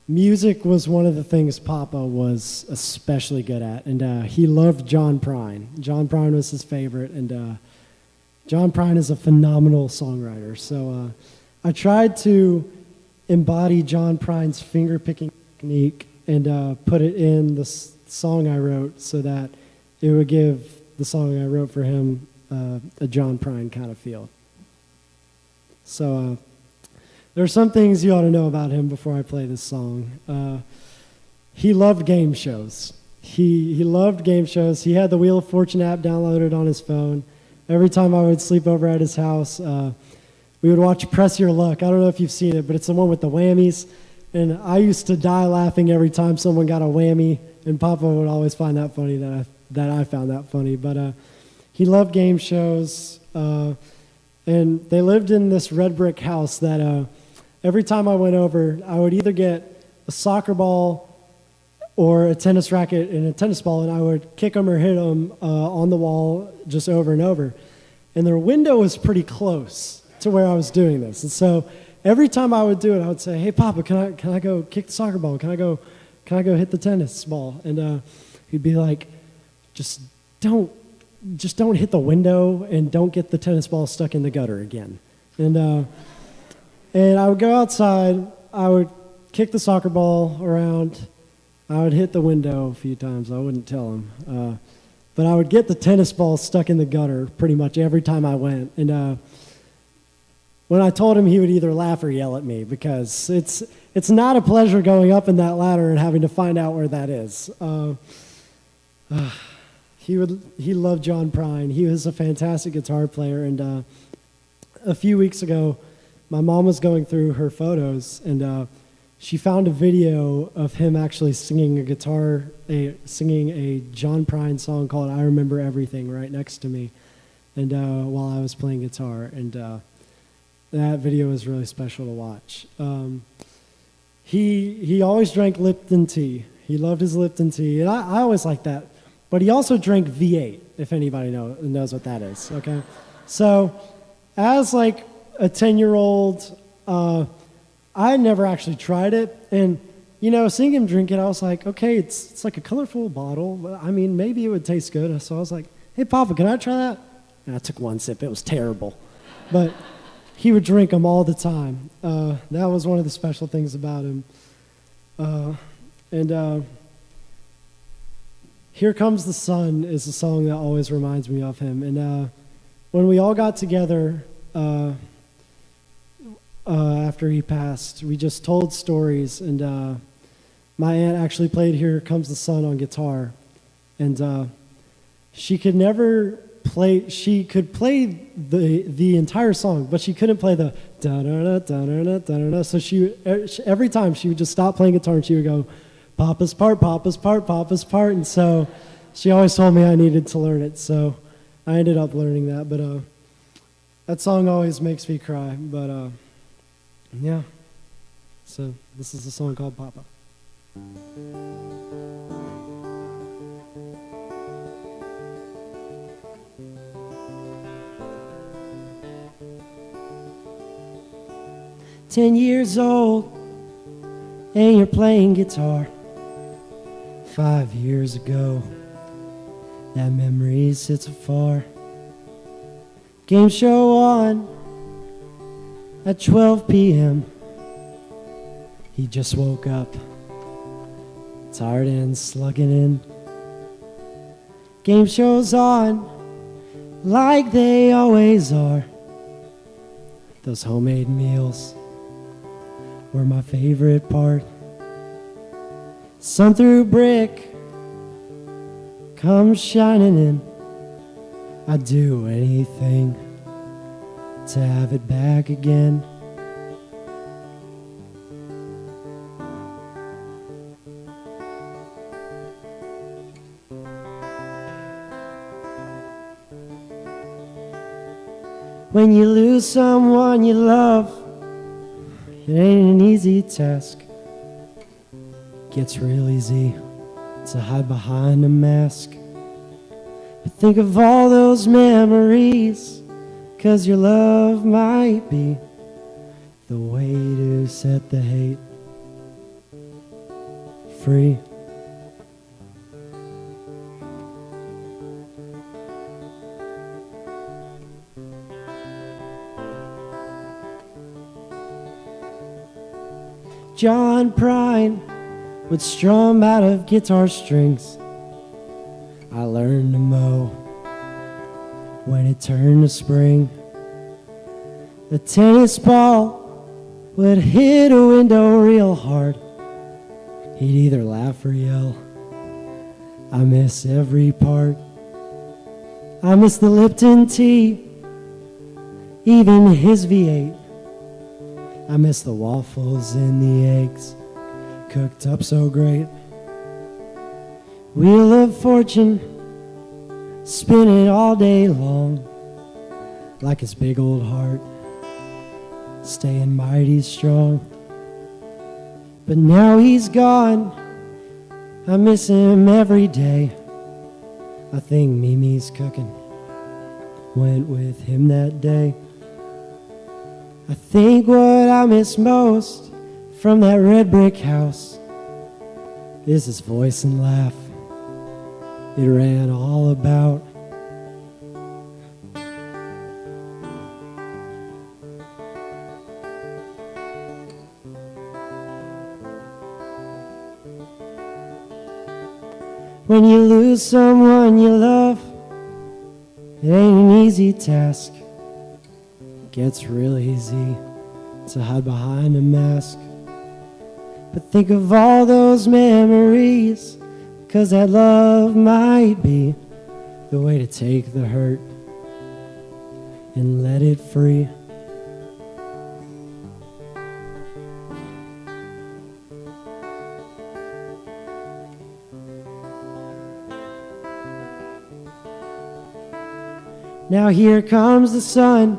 music was one of the things Papa was especially good at, and he loved John Prine. John Prine was his favorite, and John Prine is a phenomenal songwriter. So I tried to embody John Prine's finger-picking technique and put it in the song I wrote so that it would give the song I wrote for him a John Prine kind of feel. So there are some things you ought to know about him before I play this song. He loved game shows. He loved game shows. He had the Wheel of Fortune app downloaded on his phone. Every time I would sleep over at his house, we would watch Press Your Luck. I don't know if you've seen it, but it's the one with the whammies. And I used to die laughing every time someone got a whammy, and Papa would always find that funny that I found that funny. But he loved game shows, and they lived in this red brick house that every time I went over, I would either get a soccer ball or a tennis racket and a tennis ball, and I would kick them or hit them on the wall just over and over. And their window was pretty close to where I was doing this. And so every time I would do it, I would say, "Hey, Papa, can I go kick the soccer ball? Can I go hit the tennis ball?" And he'd be like, just don't hit the window and don't get the tennis ball stuck in the gutter again." And I would go outside, I would kick the soccer ball around, I would hit the window a few times, I wouldn't tell him. But I would get the tennis ball stuck in the gutter pretty much every time I went. And when I told him, he would either laugh or yell at me, because it's not a pleasure going up in that ladder and having to find out where that is. He loved John Prine. He was a fantastic guitar player. And a few weeks ago, my mom was going through her photos, and she found a video of him actually singing singing a John Prine song called "I Remember Everything" right next to me, and while I was playing guitar. And that video was really special to watch. He always drank Lipton tea. He loved his Lipton tea, and I always liked that. But he also drank V8, if anybody knows what that is, okay? So as like a 10-year-old, I never actually tried it. And, seeing him drink it, I was like, okay, it's like a colorful bottle. But I mean, maybe it would taste good. So I was like, "Hey, Papa, can I try that?" And I took one sip. It was terrible. But he would drink them all the time. That was one of the special things about him. "Here Comes the Sun" is a song that always reminds me of him. And when we all got together after he passed, we just told stories. And my aunt actually played "Here Comes the Sun" on guitar. And she could never play. She could play the entire song, but she couldn't play the da da da da da da da. So she every time she would just stop playing guitar and she would go, "Papa's part, Papa's part, Papa's part." And so she always told me I needed to learn it. So I ended up learning that. But that song always makes me cry. But yeah. So this is a song called "Papa." 10 years old, and you're playing guitar. 5 years ago, that memory sits afar. Game show on at 12 p.m. He just woke up, tired and slugging in. Game show's on, like they always are. Those homemade meals were my favorite part. Sun through brick comes shining in. I'd do anything to have it back again. When you lose someone you love, it ain't an easy task. Gets real easy to hide behind a mask. But think of all those memories, 'cause your love might be the way to set the hate free. John Prine would strum out of guitar strings. I learned to mow when it turned to spring. The tennis ball would hit a window real hard. He'd either laugh or yell. I miss every part. I miss the Lipton tea, even his V8. I miss the waffles and the eggs, cooked up so great. Wheel of Fortune, spinning all day long, like his big old heart, staying mighty strong. But now he's gone, I miss him every day. I think Mimi's cooking went with him that day. I think what I miss most from that red brick house is his voice and laugh. It ran all about. When you lose someone you love, it ain't an easy task. Gets real easy to hide behind a mask. But think of all those memories, 'cause that love might be the way to take the hurt and let it free. Now here comes the sun,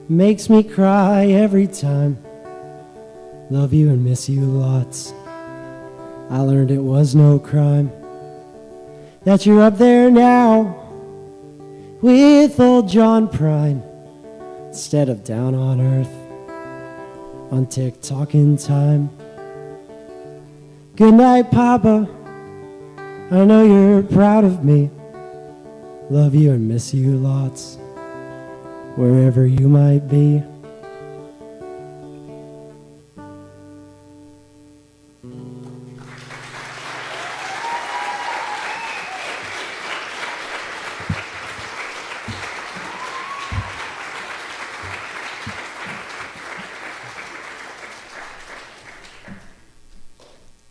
makes me cry every time. Love you and miss you lots. I learned it was no crime. That you're up there now with old John Prine instead of down on earth on TikTok in time. Good night, Papa. I know you're proud of me. Love you and miss you lots, wherever you might be.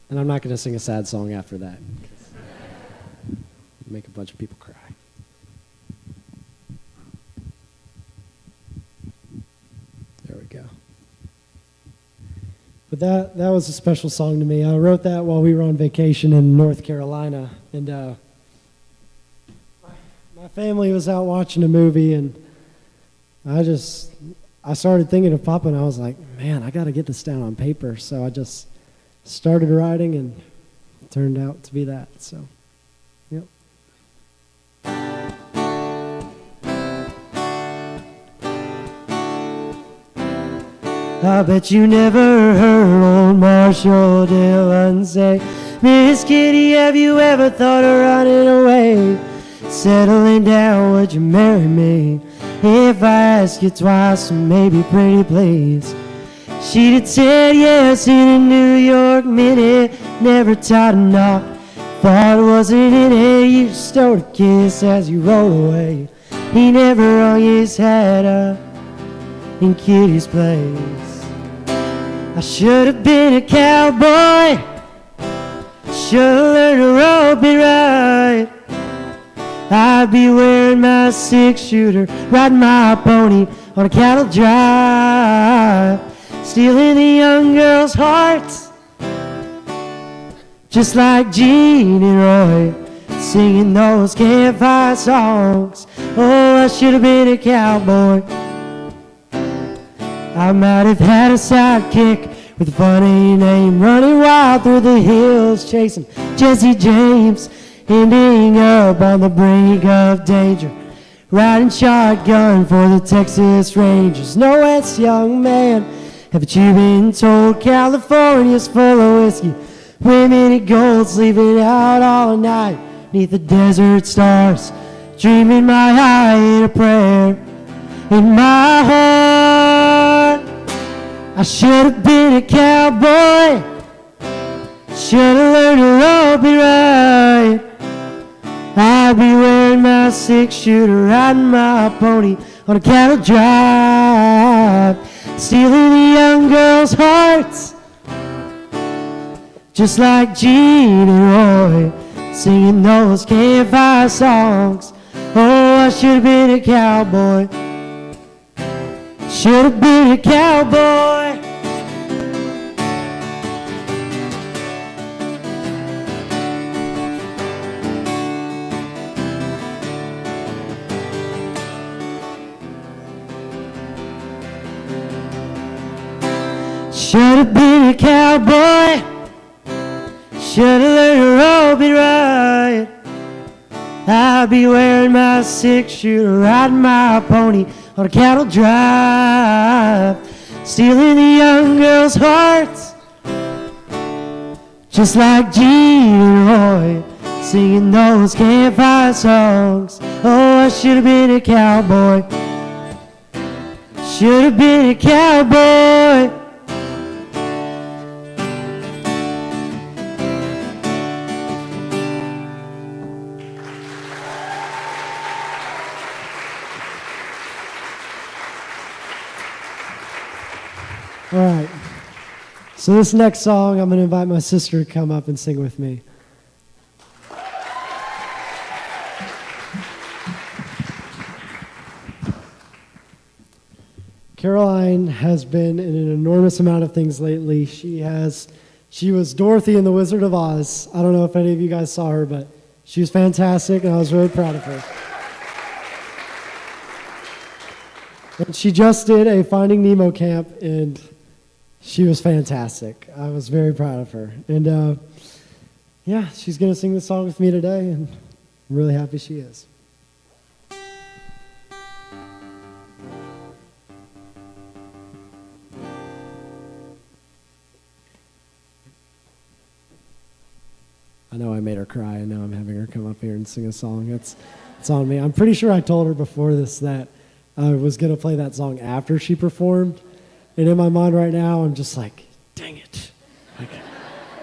And I'm not going to sing a sad song after that. Make a bunch of people cry. There we go. But that was a special song to me. I wrote that while we were on vacation in North Carolina. And my family was out watching a movie, and I started thinking of Papa, and I was like, man, I got to get this down on paper. So I just started writing, and it turned out to be that. So, yep. I bet you never heard old Marshall Dillon say, Miss Kitty, have you ever thought of running away? Settling down, would you marry me? If I ask you twice, maybe pretty please. She'd have said yes in a New York minute, never tied a knot. Thought it wasn't in it, you stole a kiss as you rolled away. He never hung his hat up in Kitty's place. I should have been a cowboy, should have learned to rope it right. I'd be wearing my 6-shooter, riding my pony on a cattle drive, stealing the young girls' hearts, just like Gene and Roy, singing those campfire songs. Oh, I should have been a cowboy. I might have had a sidekick with a funny name, running wild through the hills, chasing Jesse James, ending up on the brink of danger, riding shotgun for the Texas Rangers. No, West, young man, haven't you been told California's full of whiskey, women and gold, sleeping out all night neath the desert stars, dreaming my eye in a prayer in my heart. I should have been a cowboy, should have learned to rope it right. I'd be wearing my 6-shooter, riding my pony on a cattle drive, stealing the young girls' hearts, just like Gene and Roy, singing those campfire songs. Oh, I should have been a cowboy, should have been a cowboy. Should have been a cowboy, should have learned to rope it right. I'd be wearing my 6-shooter, riding my pony on a cattle drive, stealing the young girls' hearts, just like Gene and Roy, singing those campfire songs. Oh, I should have been a cowboy, should have been a cowboy. All right. So this next song, I'm going to invite my sister to come up and sing with me. Caroline has been in an enormous amount of things lately. She was Dorothy in The Wizard of Oz. I don't know if any of you guys saw her, but she was fantastic, and I was really proud of her. And she just did a Finding Nemo camp, and she was fantastic. I was very proud of her. And yeah, she's going to sing this song with me today, and I'm really happy she is. I know I made her cry, and now I'm having her come up here and sing a song. It's on me. I'm pretty sure I told her before this that I was going to play that song after she performed. And in my mind right now, I'm just like, dang it. Like,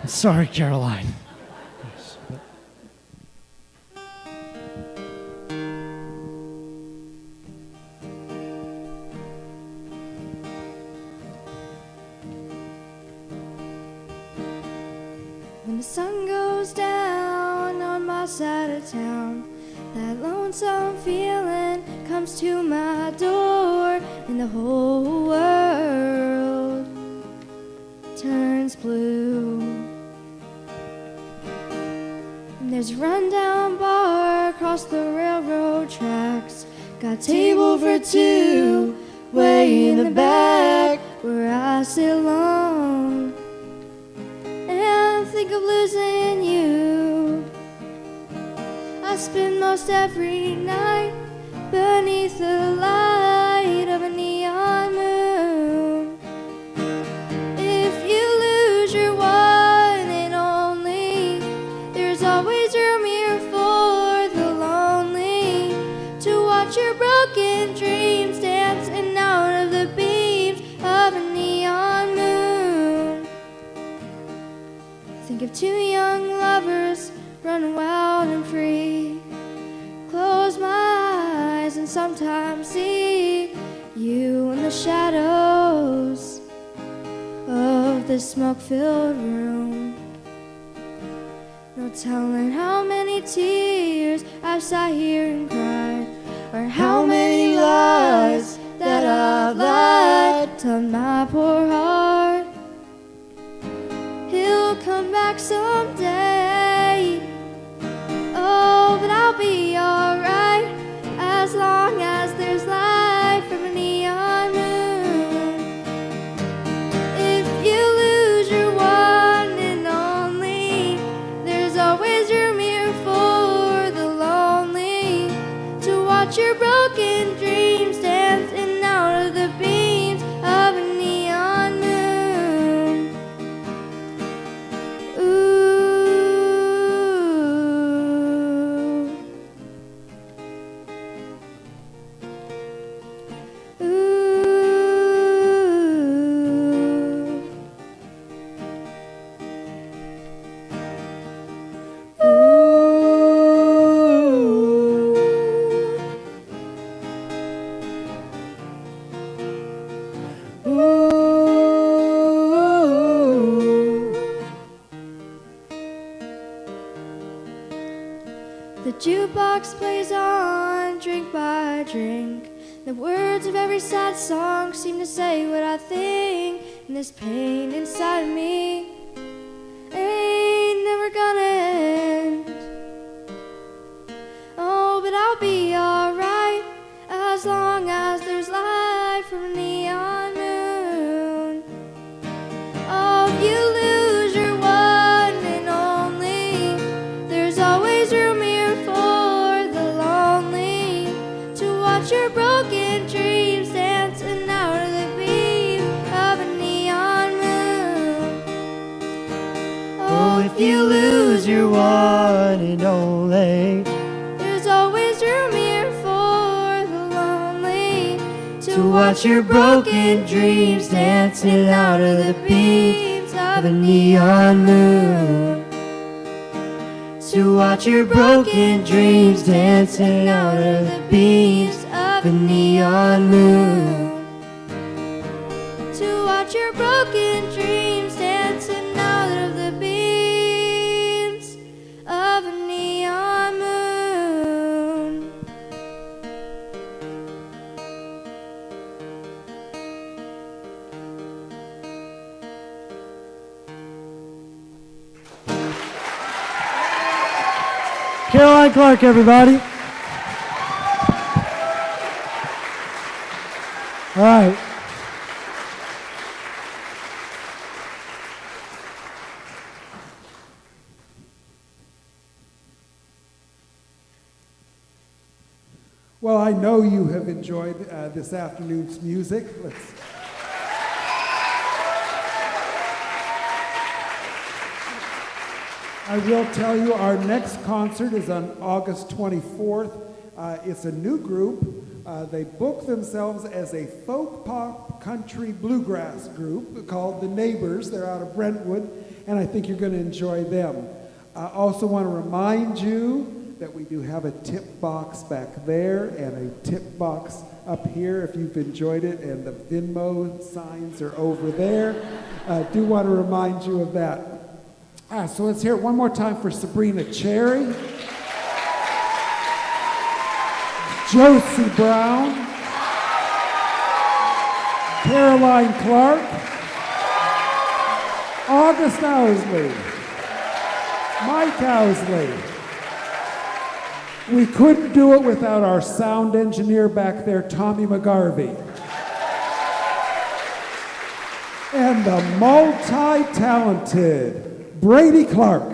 I'm sorry, Caroline. When the sun goes down on my side of town, that lonesome feeling comes to my door, and the whole world turns blue. And there's a rundown bar across the railroad tracks, got a table for two way in the back, where I sit alone and think of losing you. I spend most every night beneath the light of a neon moon. If you lose your one and only, there's always room here for the lonely to watch your broken dreams dancing out of the beams of a neon moon. Think of two young lovers running wild and free. Close my eyes and sometimes see you in the shadows of this smoke-filled room. No telling how many tears I've sat here and cried, or how many lies that I've lied to my poor heart. He'll come back someday. Oh, but I'll be alright as long as there's light from a neon moon. If you lose your one and only, there's always room here for the lonely to watch your broken dreams dancing out of the beams of a neon moon. Ooh. The jukebox plays on, drink by drink. The words of every sad song seem to say what I think. And this pain inside of me ain't never gonna end. Oh, but I'll be alright as long as there's light from a neon moon. Oh, if you lose your one and only, there's always room here for the lonely to watch your broken dreams dancing out of the beam of a neon moon. Oh, if you lose your one and only, There's always room here for the lonely to watch your broken dreams dancing out of the beams of a neon moon. To watch your broken dreams dancing out of the beams of a neon moon. To watch your broken dreams dancing out of the beams of a neon moon. Caroline Clark, everybody. All right. Well, I know you have enjoyed this afternoon's music. I will tell you our next concert is on August 24th. It's a new group. They book themselves as a folk pop country bluegrass group called The Neighbors. They're out of Brentwood, and I think you're going to enjoy them. I also want to remind you that we do have a tip box back there and a tip box up here if you've enjoyed it, and the Venmo signs are over there. Do want to remind you of that. So let's hear it one more time for Sabrina Cherry, Josie Brown, Caroline Clark, August Owsley, Mike Owsley. We couldn't do it without our sound engineer back there, Tommy McGarvey. And the multi-talented Brady Clark.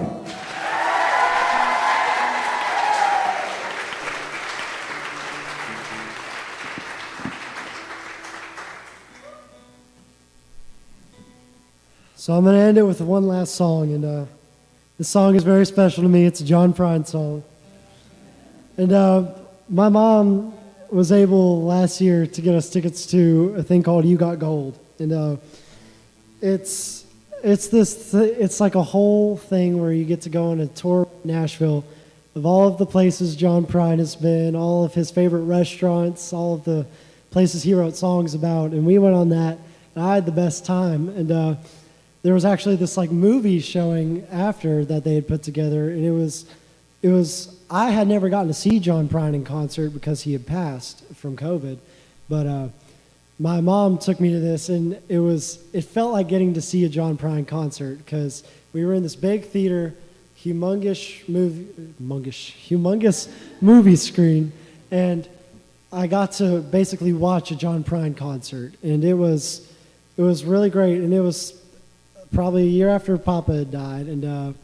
So I'm going to end it with one last song, and this song is very special to me. It's a John Prine song. And my mom was able last year to get us tickets to a thing called You Got Gold. And it's like a whole thing where you get to go on a tour in Nashville of all of the places John Prine has been, all of his favorite restaurants, all of the places he wrote songs about, and we went on that, and I had the best time. And there was actually this like movie showing after that they had put together, and it was I had never gotten to see John Prine in concert because he had passed from COVID, but my mom took me to this, and it felt like getting to see a John Prine concert because we were in this big theater, humongous movie screen, and I got to basically watch a John Prine concert, and it was really great. And it was probably a year after Papa had died, and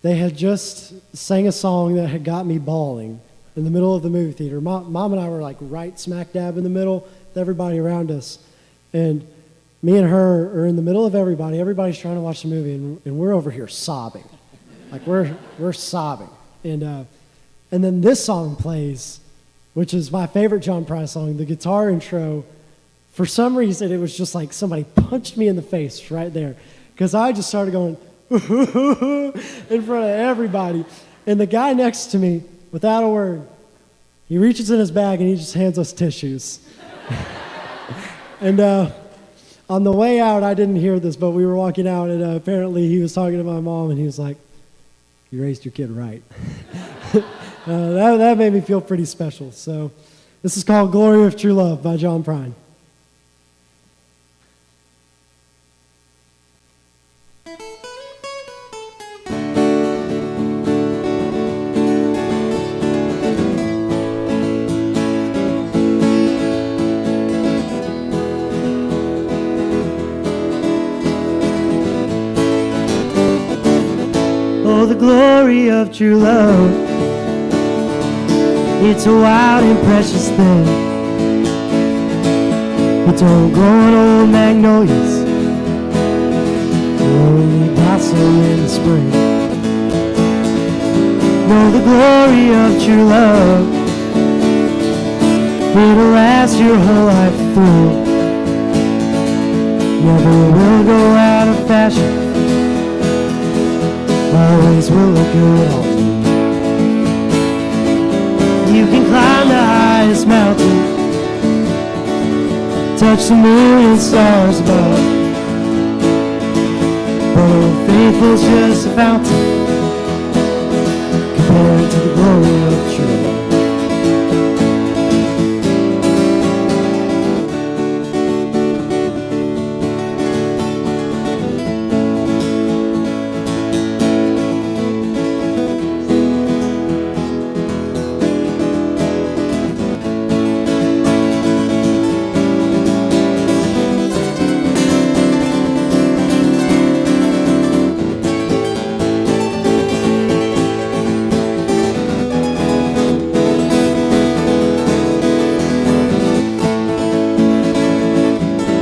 they had just sang a song that had got me bawling in the middle of the movie theater. Mom and I were like right smack dab in the middle with everybody around us, and me and her are in the middle of everybody. Everybody's trying to watch the movie, and we're over here sobbing, like we're sobbing, and then this song plays, which is my favorite John Prine song, the guitar intro. For some reason, it was just like somebody punched me in the face right there, because I just started going in front of everybody. And the guy next to me, without a word, he reaches in his bag and he just hands us tissues. And on the way out, I didn't hear this, but we were walking out, and apparently he was talking to my mom, and he was like, "You raised your kid right." That made me feel pretty special. So this is called Glory of True Love by John Prine. Oh, the glory of true love, it's a wild and precious thing. It don't grow on old magnolias, only blossom in the spring. No, the glory of true love, it'll last your whole life through. Never will go out of fashion, always will look good on you. You can climb the highest mountain, touch the moon and stars above, but old faithful's just a fountain compared to the glory of true love.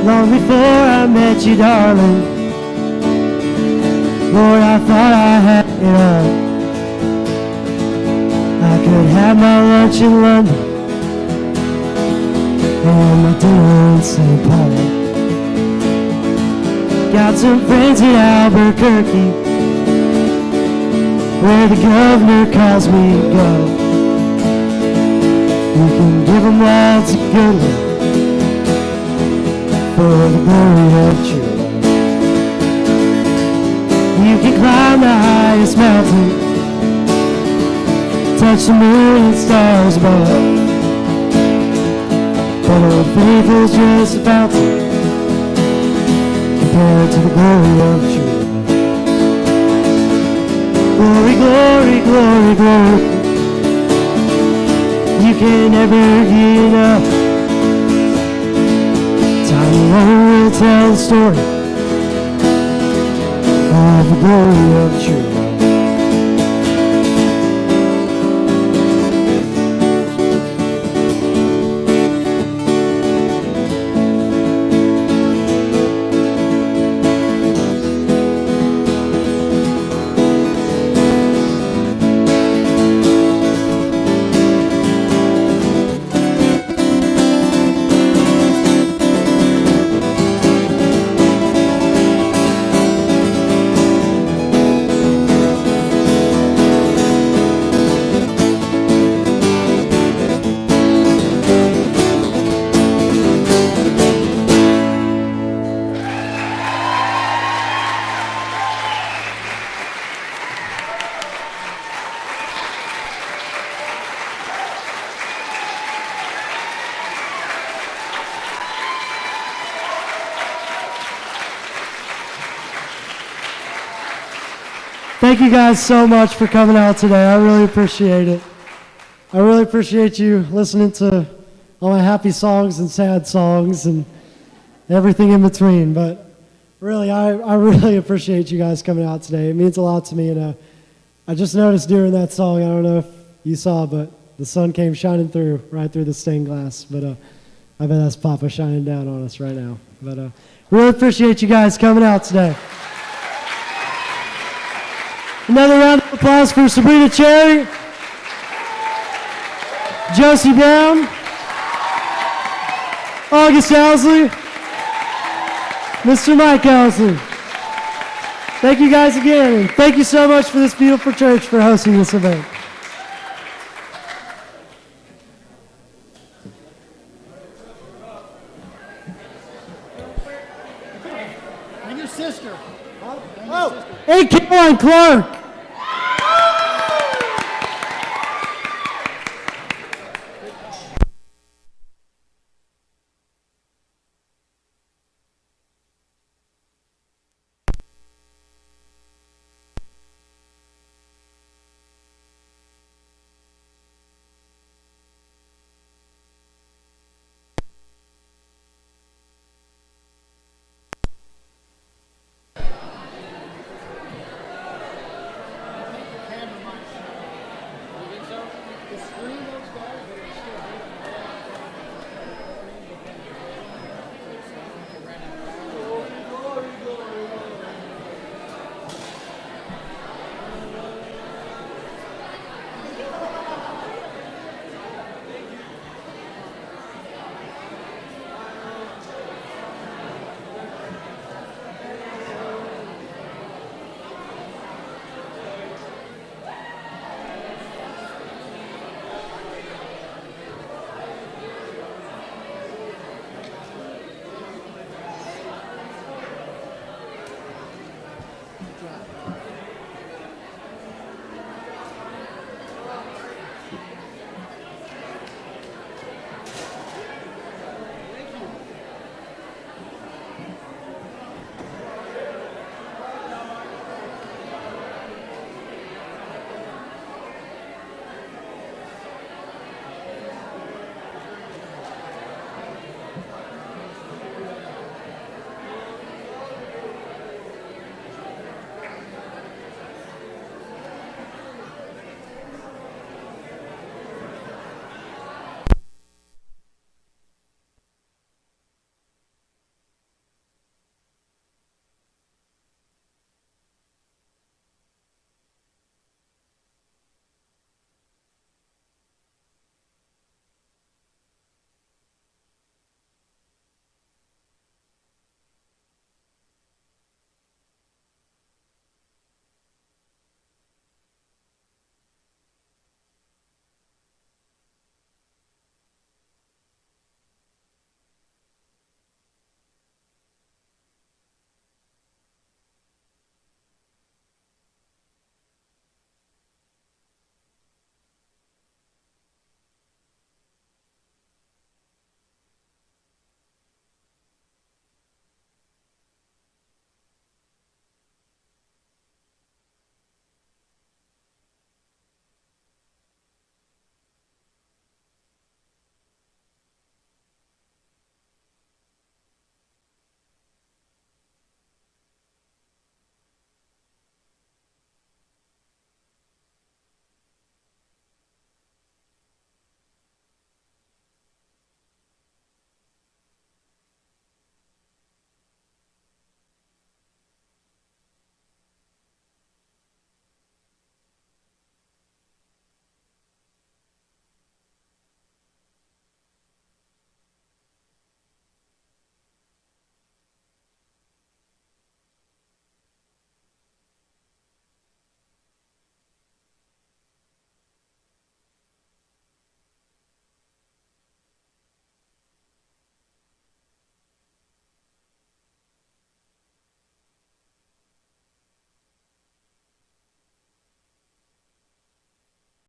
Long before I met you, darling, Lord, I thought I had it all. I could have my lunch in London and my dinner in St. Paul. Got some friends in Albuquerque, where the governor calls me to go. You can give them lots of good luck for the glory of true love. You can climb the highest mountain, touch the moon and stars above, but old faithful's just a fountain compared to the glory of true love. Glory, glory, glory, glory, you can never get enough. Time alone will tell the story of the glory of true love. thank you guys so much for coming out today. I really appreciate it. I really appreciate you listening to all my happy songs and sad songs and everything in between. But really, I really appreciate you guys coming out today. It means a lot to me. And I just noticed during that song, I don't know if you saw, but the sun came shining through, right through the stained glass. But I bet that's Papa shining down on us right now. But really appreciate you guys coming out today. Another round of applause for Sabrina Cherry, Josie Brown, August Owsley, Mr. Mike Owsley. Thank you guys again, and thank you so much for this beautiful church for hosting this event. And your sister. Hey, Caroline Clark.